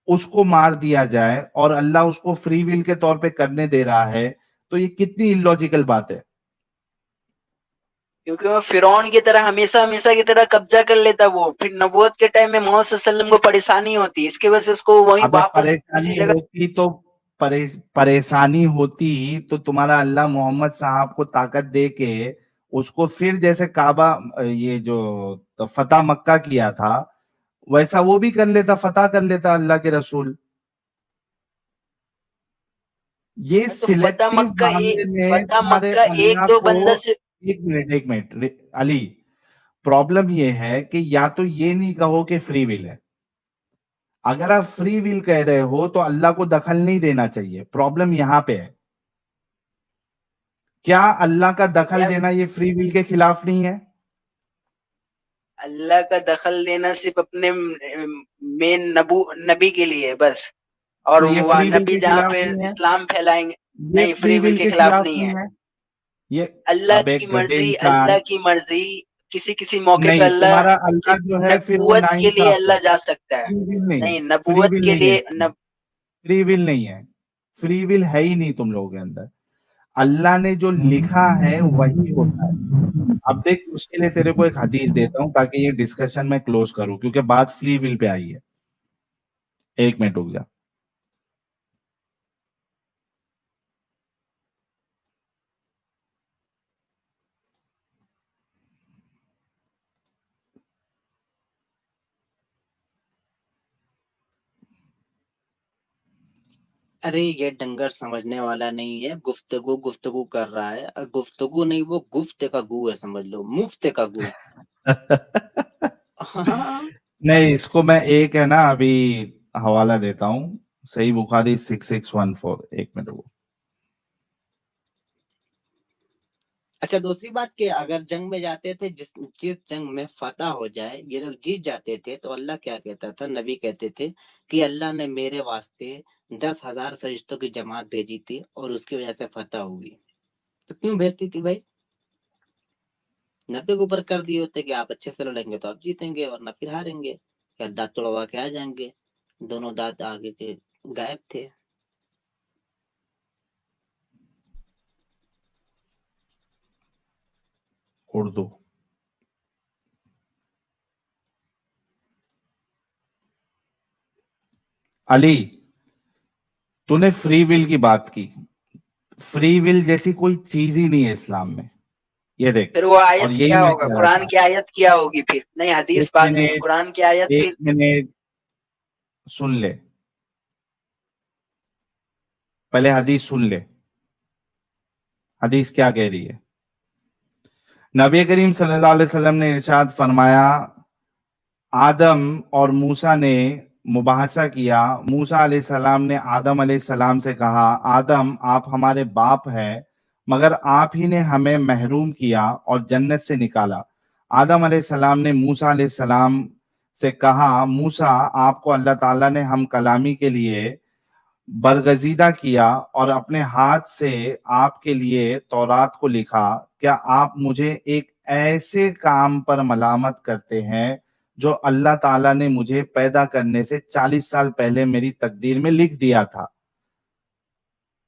Speaker 3: उसको मार दिया जाए और अल्लाह उसको फ्री विल के तौर पे करने दे रहा है, तो ये कितनी इलॉजिकल बात है।
Speaker 2: क्योंकि वो फिरौन की तरह हमेशा हमेशा की तरह कब्जा कर लेता, वो फिर नबूवत के टाइम में मोहम्मद सल्लल्लाहु अलैहि वसल्लम को परेशानी होती, इसकी वजह से उसको वहीं
Speaker 3: अबे
Speaker 2: वापस किसी
Speaker 3: परेशानी
Speaker 2: जगह।
Speaker 3: होती तो परेशानी होती तो तुम्हारा अल्लाह मोहम्मद साहब को ताकत दे के उसको फिर जैसे काबा ये जो फतह मक्का किया था वैसा वो भी कर लेता, फतह कर लेता अल्लाह के रसूल। ये
Speaker 2: तो फतेह
Speaker 3: सिलेक्टिव
Speaker 2: मक्का
Speaker 3: मामले में
Speaker 2: फतेह
Speaker 3: तुम्हारे
Speaker 2: मक्का एक
Speaker 3: अल्लाह
Speaker 2: दो
Speaker 3: को,
Speaker 2: बंदा से।
Speaker 3: एक मिनट अली, प्रॉब्लम ये है कि या तो ये नहीं कहो कि फ्री विल है। अगर आप फ्री विल कह रहे हो तो अल्लाह को दखल नहीं देना चाहिए, प्रॉब्लम यहां पे है। क्या अल्लाह का दखल
Speaker 2: यार
Speaker 3: देना ये फ्री विल के खिलाफ नहीं है?
Speaker 2: अल्लाह का दखल देना सिर्फ अपने मेन नबी के लिए है बस, और
Speaker 3: तो ये
Speaker 2: वह
Speaker 3: फ्री विल
Speaker 2: नबी
Speaker 3: के
Speaker 2: जहाँ
Speaker 3: खिलाफ
Speaker 2: पे
Speaker 3: नहीं है?
Speaker 2: इस्लाम फैलाएंगे।
Speaker 3: ये
Speaker 2: नहीं,
Speaker 3: फ्री
Speaker 2: फ्री विल
Speaker 3: विल
Speaker 2: के
Speaker 3: के
Speaker 2: खिलाफ
Speaker 3: खिलाफ
Speaker 2: नहीं है।
Speaker 3: नहीं है ये।
Speaker 2: अल्लाह
Speaker 3: अब एक
Speaker 2: की
Speaker 3: गधे
Speaker 2: मर्जी,
Speaker 3: इंसान,
Speaker 2: अल्लाह की मर्जी, किसी किसी मौके पे
Speaker 3: नहीं
Speaker 2: अल्लाह
Speaker 3: तुम्हारा अल्लाह जो
Speaker 2: सिर्फ
Speaker 3: है फिर वो
Speaker 2: नबूवत के लिए
Speaker 3: नाइंसाफ है।
Speaker 2: अल्लाह जा सकता है।
Speaker 3: फ्री विल नहीं है,
Speaker 2: नहीं,
Speaker 3: फ्री
Speaker 2: नबूवत
Speaker 3: विल
Speaker 2: के
Speaker 3: नहीं है,
Speaker 2: लिए
Speaker 3: फ्री विल नहीं है, फ्री विल है ही नहीं तुम लोगों के अंदर। अल्लाह ने जो लिखा है वही होता है। अब देख उसके लिए तेरे को एक हदीस देता हूं ताकि ये डिस्कशन में क्लोज करूं, क्योंकि बात फ्री विल पे आई है। एक मिनट रुक जा।
Speaker 7: अरे ये डंगर समझने वाला नहीं है, गुफ्तगू गुफ्तगू कर रहा है, गुफ्तगू नहीं वो गुफ्त का गू है, समझ लो, मुफ्त का गू। हाँ।
Speaker 3: नहीं, इसको मैं एक है ना अभी हवाला देता हूँ, सही बुखारी 6614, एक मिनट रुको।
Speaker 7: अच्छा, दूसरी बात कि अगर जंग में जाते थे, जिस जंग में फतह हो जाए, ये लोग जीत जाते थे, तो अल्लाह क्या कहता था, नबी कहते थे कि अल्लाह ने मेरे वास्ते 10,000 फरिश्तों की जमात भेजी थी और उसकी वजह से फतह हुई। तो क्यों भेजती थी भाई? नब्बे के ऊपर कर दिए होते कि आप अच्छे से लड़ेंगे तो आप जीतेंगे, वरना फिर हारेंगे, या दांत तोड़वा के आ जाएंगे। दोनों दांत आगे के गायब थे।
Speaker 3: उर्दू। अली, तूने फ्री विल की बात की, फ्री विल जैसी कोई चीज ही नहीं है इस्लाम में, ये देख।
Speaker 2: फिर वो आयत
Speaker 3: और यही
Speaker 2: क्या
Speaker 3: मैं
Speaker 2: होगा,
Speaker 3: कह रहा
Speaker 2: कुरान
Speaker 3: था।
Speaker 2: की आयत क्या होगी फिर? नहीं, हदीस
Speaker 3: एक
Speaker 2: बाद में,
Speaker 3: मिनट,
Speaker 2: कुरान की आयत
Speaker 3: एक
Speaker 2: फिर।
Speaker 3: मिनट सुन ले, पहले हदीस सुन ले, हदीस क्या कह रही है। नबी करीम सल्लल्लाहु अलैहि वसल्लम ने इरशाद फरमाया, आदम और मूसा ने मुबाहसा किया। मूसा अलैहिस्सलाम ने आदम अलैहिस्सलाम से कहा, आदम आप हमारे बाप हैं, मगर आप ही ने हमें महरूम किया और जन्नत से निकाला। आदम अलैहिस्सलाम ने मूसा अलैहिस्सलाम से कहा, मूसा आपको अल्लाह ताला ने हम कलामी के लिए बरगजीदा किया और अपने हाथ से आपके लिए तौरात को लिखा। क्या आप मुझे एक ऐसे काम पर मलामत करते हैं जो अल्लाह ताला ने मुझे पैदा करने से 40 साल पहले मेरी तकदीर में लिख दिया था।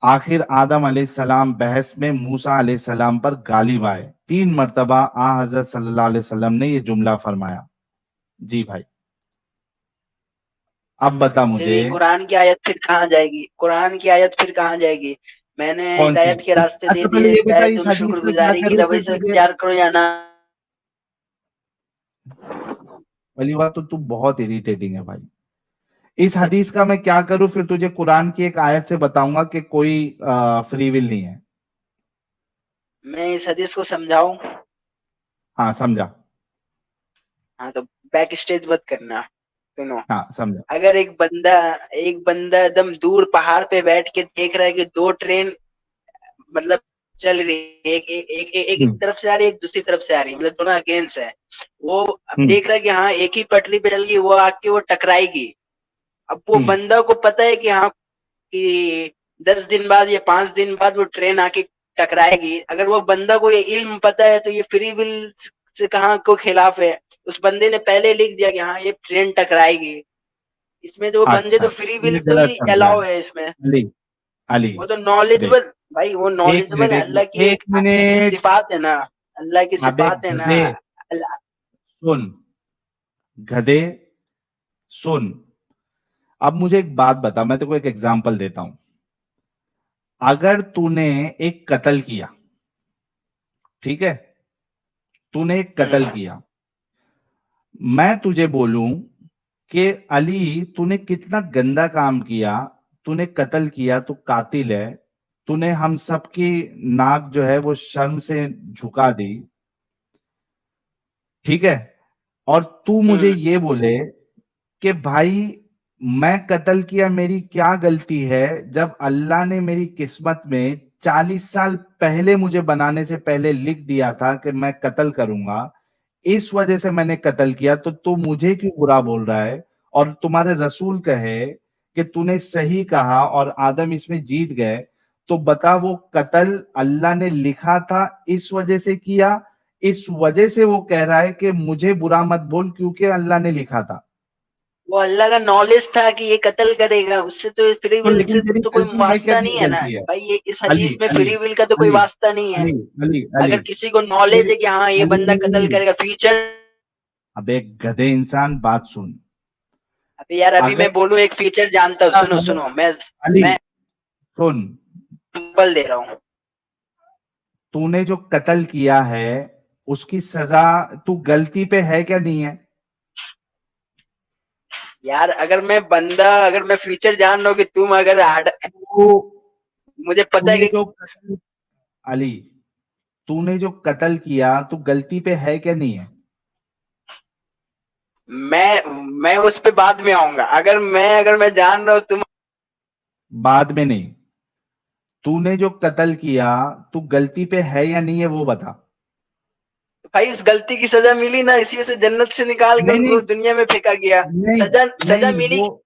Speaker 3: आखिर आदम अलैहिस्सलाम बहस में मूसा अलैहिस्सलाम पर गालिब आए। 3 मर्तबा आ हजरत सल्लल्लाहु अलैहि वसल्लम ने ये जुमला फरमाया। जी भाई, अब बता
Speaker 2: फिर
Speaker 3: मुझे
Speaker 2: ये कुरान की आयत फिर कहाँ जाएगी? कुरान की आयत फिर कहाँ जाएगी? मैंने
Speaker 3: कौन सी।
Speaker 2: हिदायत के रास्ते दे
Speaker 3: अच्छा पहले
Speaker 2: दिए,
Speaker 3: ये बता,
Speaker 2: चाहे
Speaker 3: इस
Speaker 2: तुम
Speaker 3: हदीस में क्या
Speaker 2: शुक्रगुजारी की
Speaker 3: करूं
Speaker 2: रवैये
Speaker 3: फिर
Speaker 2: से
Speaker 3: तुझे।
Speaker 2: इख्तियार करो या ना।
Speaker 3: पहली बात तो तू बहुत इरिटेटिंग है भाई। इस हदीस का मैं क्या करूं फिर तुझे कुरान की एक आयत से बताऊंगा कि कोई फ्री विल नहीं है।
Speaker 2: मैं इस हदीस को समझाऊं?
Speaker 3: हाँ समझा।
Speaker 2: हाँ तो बैक स्टेज मत करना, सुनो।
Speaker 3: हाँ समझा।
Speaker 2: अगर एक बंदा एकदम दूर पहाड़ पे बैठ के देख रहा है कि 2 ट्रेन मतलब चल रही है, एक
Speaker 3: हम्म,
Speaker 2: तरफ से आ रही है, एक दूसरी तरफ से आ रही है, मतलब दोनों अगेंस्ट है। वो अब
Speaker 3: हम्म,
Speaker 2: देख रहा है कि हाँ एक ही पटरी पे चल रही है, वो आके वो टकराएगी। अब वो
Speaker 3: हम्म,
Speaker 2: बंदा को पता है कि हाँ कि 10 दिन बाद या 5 दिन बाद वो ट्रेन आके टकराएगी। अगर वो बंदा को ये इल्म पता है तो ये फ्री विल से कहाँ को खिलाफ है? उस बंदे ने पहले लिख दिया कि हाँ ये ट्रेन टकराएगी। इसमें तो वो बंदे
Speaker 3: अच्छा
Speaker 2: तो फ्री विल
Speaker 3: ये
Speaker 2: तो
Speaker 3: गलत
Speaker 2: ही
Speaker 3: समझा
Speaker 2: अलाउ
Speaker 3: है।
Speaker 2: है इसमें।
Speaker 3: अली, अली
Speaker 2: वो तो
Speaker 3: देख,
Speaker 2: नॉलेजेबल, भाई वो
Speaker 3: एक मिनट,
Speaker 2: नॉलेजेबल
Speaker 3: एक
Speaker 2: अल्लाह की
Speaker 3: मिनट, एक
Speaker 2: एक
Speaker 3: मिनट।
Speaker 2: सिफात है ना। अल्लाह की
Speaker 3: अबे
Speaker 2: सिफात है ना।
Speaker 3: गधे,
Speaker 2: अल्लाह।
Speaker 3: सुन, गधे, सुन। अब मुझे एक बात बता, मैं तेरे को एक एग्जांपल देता हूं। अगर तूने एक कत्ल किया, ठीक है, तूने एक कत्ल किया, मैं तुझे बोलूं कि अली तूने कितना गंदा काम किया, तूने कत्ल किया, तू कातिल है, तूने हम सबकी नाक जो है वो शर्म से झुका दी, ठीक है। और तू मुझे ये बोले कि भाई मैं कत्ल किया, मेरी क्या गलती है, जब अल्लाह ने मेरी किस्मत में 40 साल पहले मुझे बनाने से पहले लिख दिया था कि मैं कत्ल करूंगा, इस वजह से मैंने कत्ल किया, तो तू मुझे क्यों बुरा बोल रहा है? और तुम्हारे रसूल कहे कि तूने सही कहा और आदम इसमें जीत गए, तो बता वो कत्ल अल्लाह ने लिखा था इस वजह से किया, इस वजह से वो कह रहा है कि मुझे बुरा मत बोल क्योंकि अल्लाह ने लिखा था।
Speaker 2: वो अल्लाह का नॉलेज था कि ये कत्ल करेगा, उससे तो फ्री
Speaker 3: तो
Speaker 2: विल
Speaker 3: लेकिन
Speaker 2: से
Speaker 3: तेरी
Speaker 2: तो कोई
Speaker 3: गलती है क्या,
Speaker 2: वास्ता नहीं
Speaker 3: तेरी
Speaker 2: है ना
Speaker 3: गलती है।
Speaker 2: भाई। ये इस
Speaker 3: अली,
Speaker 2: हदीस में
Speaker 3: अली,
Speaker 2: फ्री विल का तो कोई
Speaker 3: अली,
Speaker 2: वास्ता नहीं है।
Speaker 3: अली, अली, अली,
Speaker 2: अगर किसी को नॉलेज
Speaker 3: तेरी,
Speaker 2: है कि हाँ ये बंदा कत्ल
Speaker 3: अली,
Speaker 2: करेगा फ्यूचर।
Speaker 3: अबे गधे इंसान, बात सुन।
Speaker 2: अभी यार, अभी
Speaker 3: अगर
Speaker 2: मैं बोलूं एक फीचर जानता हूँ, सुनो सुनो,
Speaker 3: अली
Speaker 2: मैं
Speaker 3: सुन,
Speaker 2: एग्जाम्पल दे रहा हूँ।
Speaker 3: तूने जो कत्ल किया है उसकी सजा, तू गलती पे है क्या नहीं है?
Speaker 2: यार अगर मैं फ्यूचर जान रहा हूँ कि तुम अगर मुझे पता है
Speaker 3: तूने
Speaker 2: कि
Speaker 3: जो अली, तूने जो कत्ल किया तू गलती पे है क्या नहीं है?
Speaker 2: मैं उस पे बाद में आऊंगा। अगर मैं जान रहा हूँ तुम,
Speaker 3: बाद में नहीं, तूने जो कत्ल किया तू गलती पे है या नहीं है वो बता।
Speaker 2: भाई उस गलती की सजा मिली ना, इसी वजह से जन्नत से निकाल के
Speaker 3: नहीं
Speaker 2: उनको
Speaker 3: नहीं
Speaker 2: दुनिया में फेंका गया।
Speaker 3: नहीं
Speaker 2: सजा सजा
Speaker 3: नहीं,
Speaker 2: मिली।
Speaker 3: वो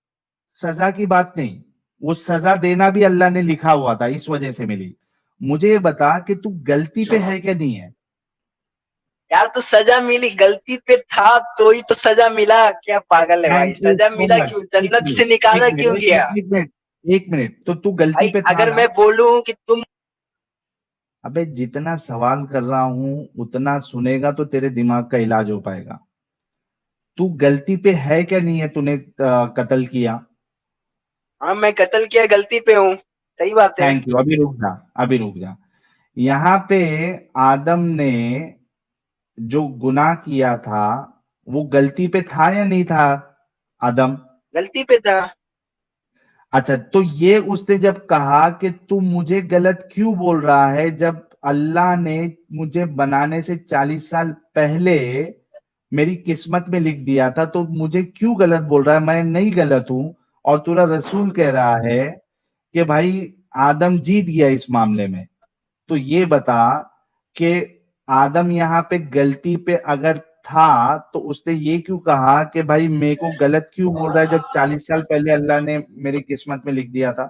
Speaker 3: सजा की बात नहीं, वो सजा देना भी अल्लाह ने लिखा हुआ था, इस वजह से मिली। मुझे ये बता कि तू गलती पे है क्या नहीं है?
Speaker 2: यार तो सजा मिली, गलती पे था तो ही तो सजा मिला। क्या पागल है भाई,
Speaker 3: थैंक यू
Speaker 2: सजा
Speaker 3: सो
Speaker 2: मिला
Speaker 3: मच।
Speaker 2: क्यों,
Speaker 3: एक
Speaker 2: जन्नत से
Speaker 3: मिनट एक
Speaker 2: निकाला
Speaker 3: मिनट
Speaker 2: क्यों
Speaker 3: एक
Speaker 2: गया?
Speaker 3: मिनट एक मिनट एक मिनट, तो तू गलती
Speaker 2: भाई
Speaker 3: पे था
Speaker 2: अगर
Speaker 3: ना?
Speaker 2: मैं बोलूं कि तुम,
Speaker 3: अबे जितना सवाल कर रहा हूं उतना सुनेगा तो तेरे दिमाग का इलाज हो पाएगा। तू गलती पे है क्या नहीं है, तूने कत्ल किया?
Speaker 2: हाँ मैं कत्ल किया, गलती पे हूँ, सही बात है।
Speaker 3: Thank you. अभी रुक जा, अभी रुक जा। यहाँ पे आदम ने जो गुनाह किया था वो गलती पे था या नहीं था आदम?
Speaker 2: गलती पे था।
Speaker 3: अच्छा, तो ये उसने जब कहा कि तू मुझे गलत क्यों बोल रहा है, जब अल्लाह ने मुझे बनाने से 40 साल पहले मेरी किस्मत में लिख दिया था, तो मुझे क्यों गलत बोल रहा है? मैं नहीं गलत हूं। और तेरा रसूल कह रहा है कि भाई आदम जीत गया इस मामले में। तो ये बता कि आदम यहाँ पे गलती पे अगर था तो उसने ये क्यों कहा कि भाई मेरे को गलत क्यों बोल रहा है, जब 40 साल पहले अल्लाह ने मेरी किस्मत में लिख दिया था?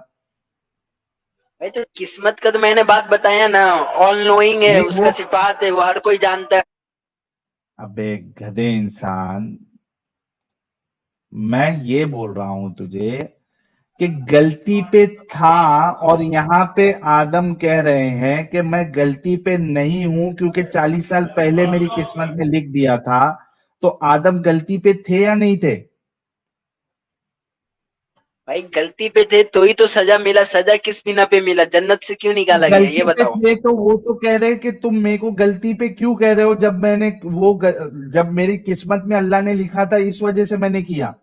Speaker 2: भाई तो किस्मत का तो मैंने बात बताया ना, ऑल नोइंग है,
Speaker 3: नहीं
Speaker 2: उसका
Speaker 3: वो,
Speaker 2: सिफात है, वो हर कोई जानता है।
Speaker 3: अबे गधे इंसान, मैं ये बोल रहा हूं तुझे कि गलती पे था, और यहाँ पे आदम कह रहे हैं कि मैं गलती पे नहीं हूं क्योंकि 40 साल पहले मेरी किस्मत में लिख दिया था। तो आदम गलती पे थे या नहीं थे?
Speaker 2: भाई गलती पे थे तो ही तो सजा मिला। सजा किस बिना पे मिला, जन्नत से क्यों
Speaker 3: तो
Speaker 2: निकाला गया ये
Speaker 3: गलती पे
Speaker 2: बताओ।
Speaker 3: थे तो वो तो कह रहे हैं कि तुम मेरे को गलती पे क्यों कह रहे हो, जब मैंने जब मेरी किस्मत में अल्लाह ने लिखा था इस वजह से मैंने किया।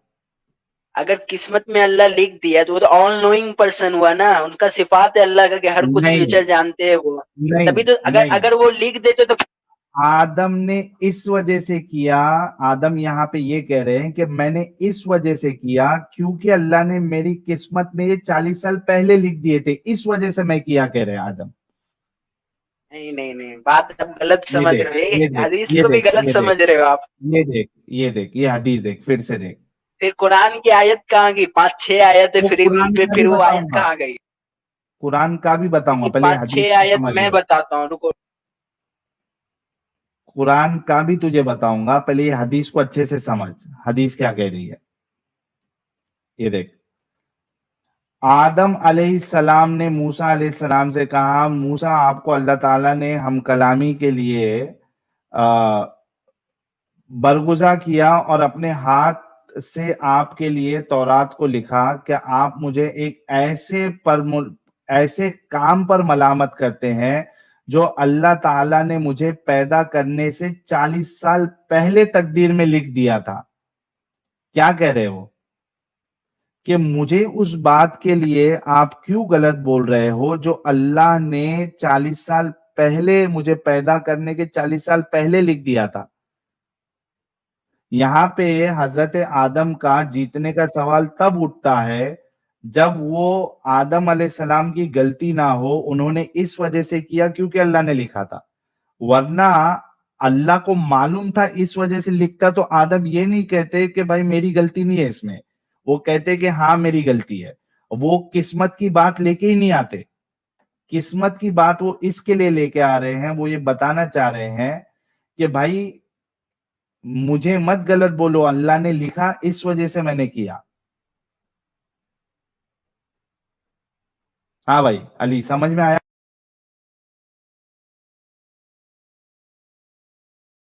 Speaker 2: अगर किस्मत में अल्लाह लिख दिया तो वो तो ऑल नोइंग पर्सन हुआ ना, उनका सिफात है अल्लाह का कि हर कुछ
Speaker 3: नहीं
Speaker 2: फ्यूचर जानते हैं वो।
Speaker 3: नहीं
Speaker 2: तभी तो अगर
Speaker 3: नहीं,
Speaker 2: अगर वो लिख देते तो
Speaker 3: आदम ने इस वजह से किया। आदम यहाँ पे ये कह रहे हैं कि मैंने इस वजह से किया क्योंकि अल्लाह ने मेरी किस्मत में ये 40 साल पहले लिख दिए थे, इस वजह से मैं किया, कह रहे हैं आदम।
Speaker 2: नहीं नहीं नहीं, बात आप गलत
Speaker 3: ये
Speaker 2: समझ
Speaker 3: देख
Speaker 2: रहे हो, ये
Speaker 3: ये देख
Speaker 2: हदीस
Speaker 3: ये
Speaker 2: को भी
Speaker 3: देख
Speaker 2: गलत
Speaker 3: ये देख
Speaker 2: समझ रहे हो आप।
Speaker 3: ये देख ये देख, ये हदीस देख, फिर से देख।
Speaker 2: फिर कुरान की आयत कहाँ गई, 5-6 आयतें,
Speaker 3: वो कुरान का भी
Speaker 2: फिर वो आयत
Speaker 3: बताऊंगा,
Speaker 2: कहाँ गई?
Speaker 3: कुरान का भी बताऊंगा,
Speaker 2: देखिए
Speaker 3: पहले ये
Speaker 2: पांच
Speaker 3: हदीस
Speaker 2: छह
Speaker 3: को
Speaker 2: आयत
Speaker 3: समझ
Speaker 2: मैं
Speaker 3: ले।
Speaker 2: बताता हूँ, रुको।
Speaker 3: कुरान का भी तुझे बताऊंगा, पहले ये हदीस को अच्छे से समझ, हदीस क्या कह रही है। ये देख, आदम अलैहिस्सलाम ने मूसा अलैहिस्सलाम से कहा, मूसा आपको अल्लाह ताला ने हम कलामी के लिए आ, बरगुजा किया और अपने हाथ से आपके लिए तौरात को लिखा। क्या आप मुझे एक ऐसे काम पर मलामत करते हैं जो अल्लाह ताला ने मुझे पैदा करने से 40 साल पहले तकदीर में लिख दिया था? क्या कह रहे हो कि मुझे उस बात के लिए आप क्यों गलत बोल रहे हो जो अल्लाह ने 40 साल पहले, मुझे पैदा करने के 40 साल पहले लिख दिया था? यहाँ पे हजरत आदम का जीतने का सवाल तब उठता है जब वो आदम अलैहिस्सलाम की गलती ना हो, उन्होंने इस वजह से किया क्योंकि अल्लाह ने लिखा था। वरना अल्लाह को मालूम था इस वजह से लिखता तो आदम ये नहीं कहते कि भाई मेरी गलती नहीं है इसमें, वो कहते कि हाँ मेरी गलती है। वो किस्मत की बात लेके ही नहीं आते। किस्मत की बात वो इसके लिए लेके आ रहे हैं, वो ये बताना चाह रहे हैं कि भाई मुझे मत गलत बोलो, अल्लाह ने लिखा इस वजह से मैंने किया। हाँ भाई अली, समझ में आया?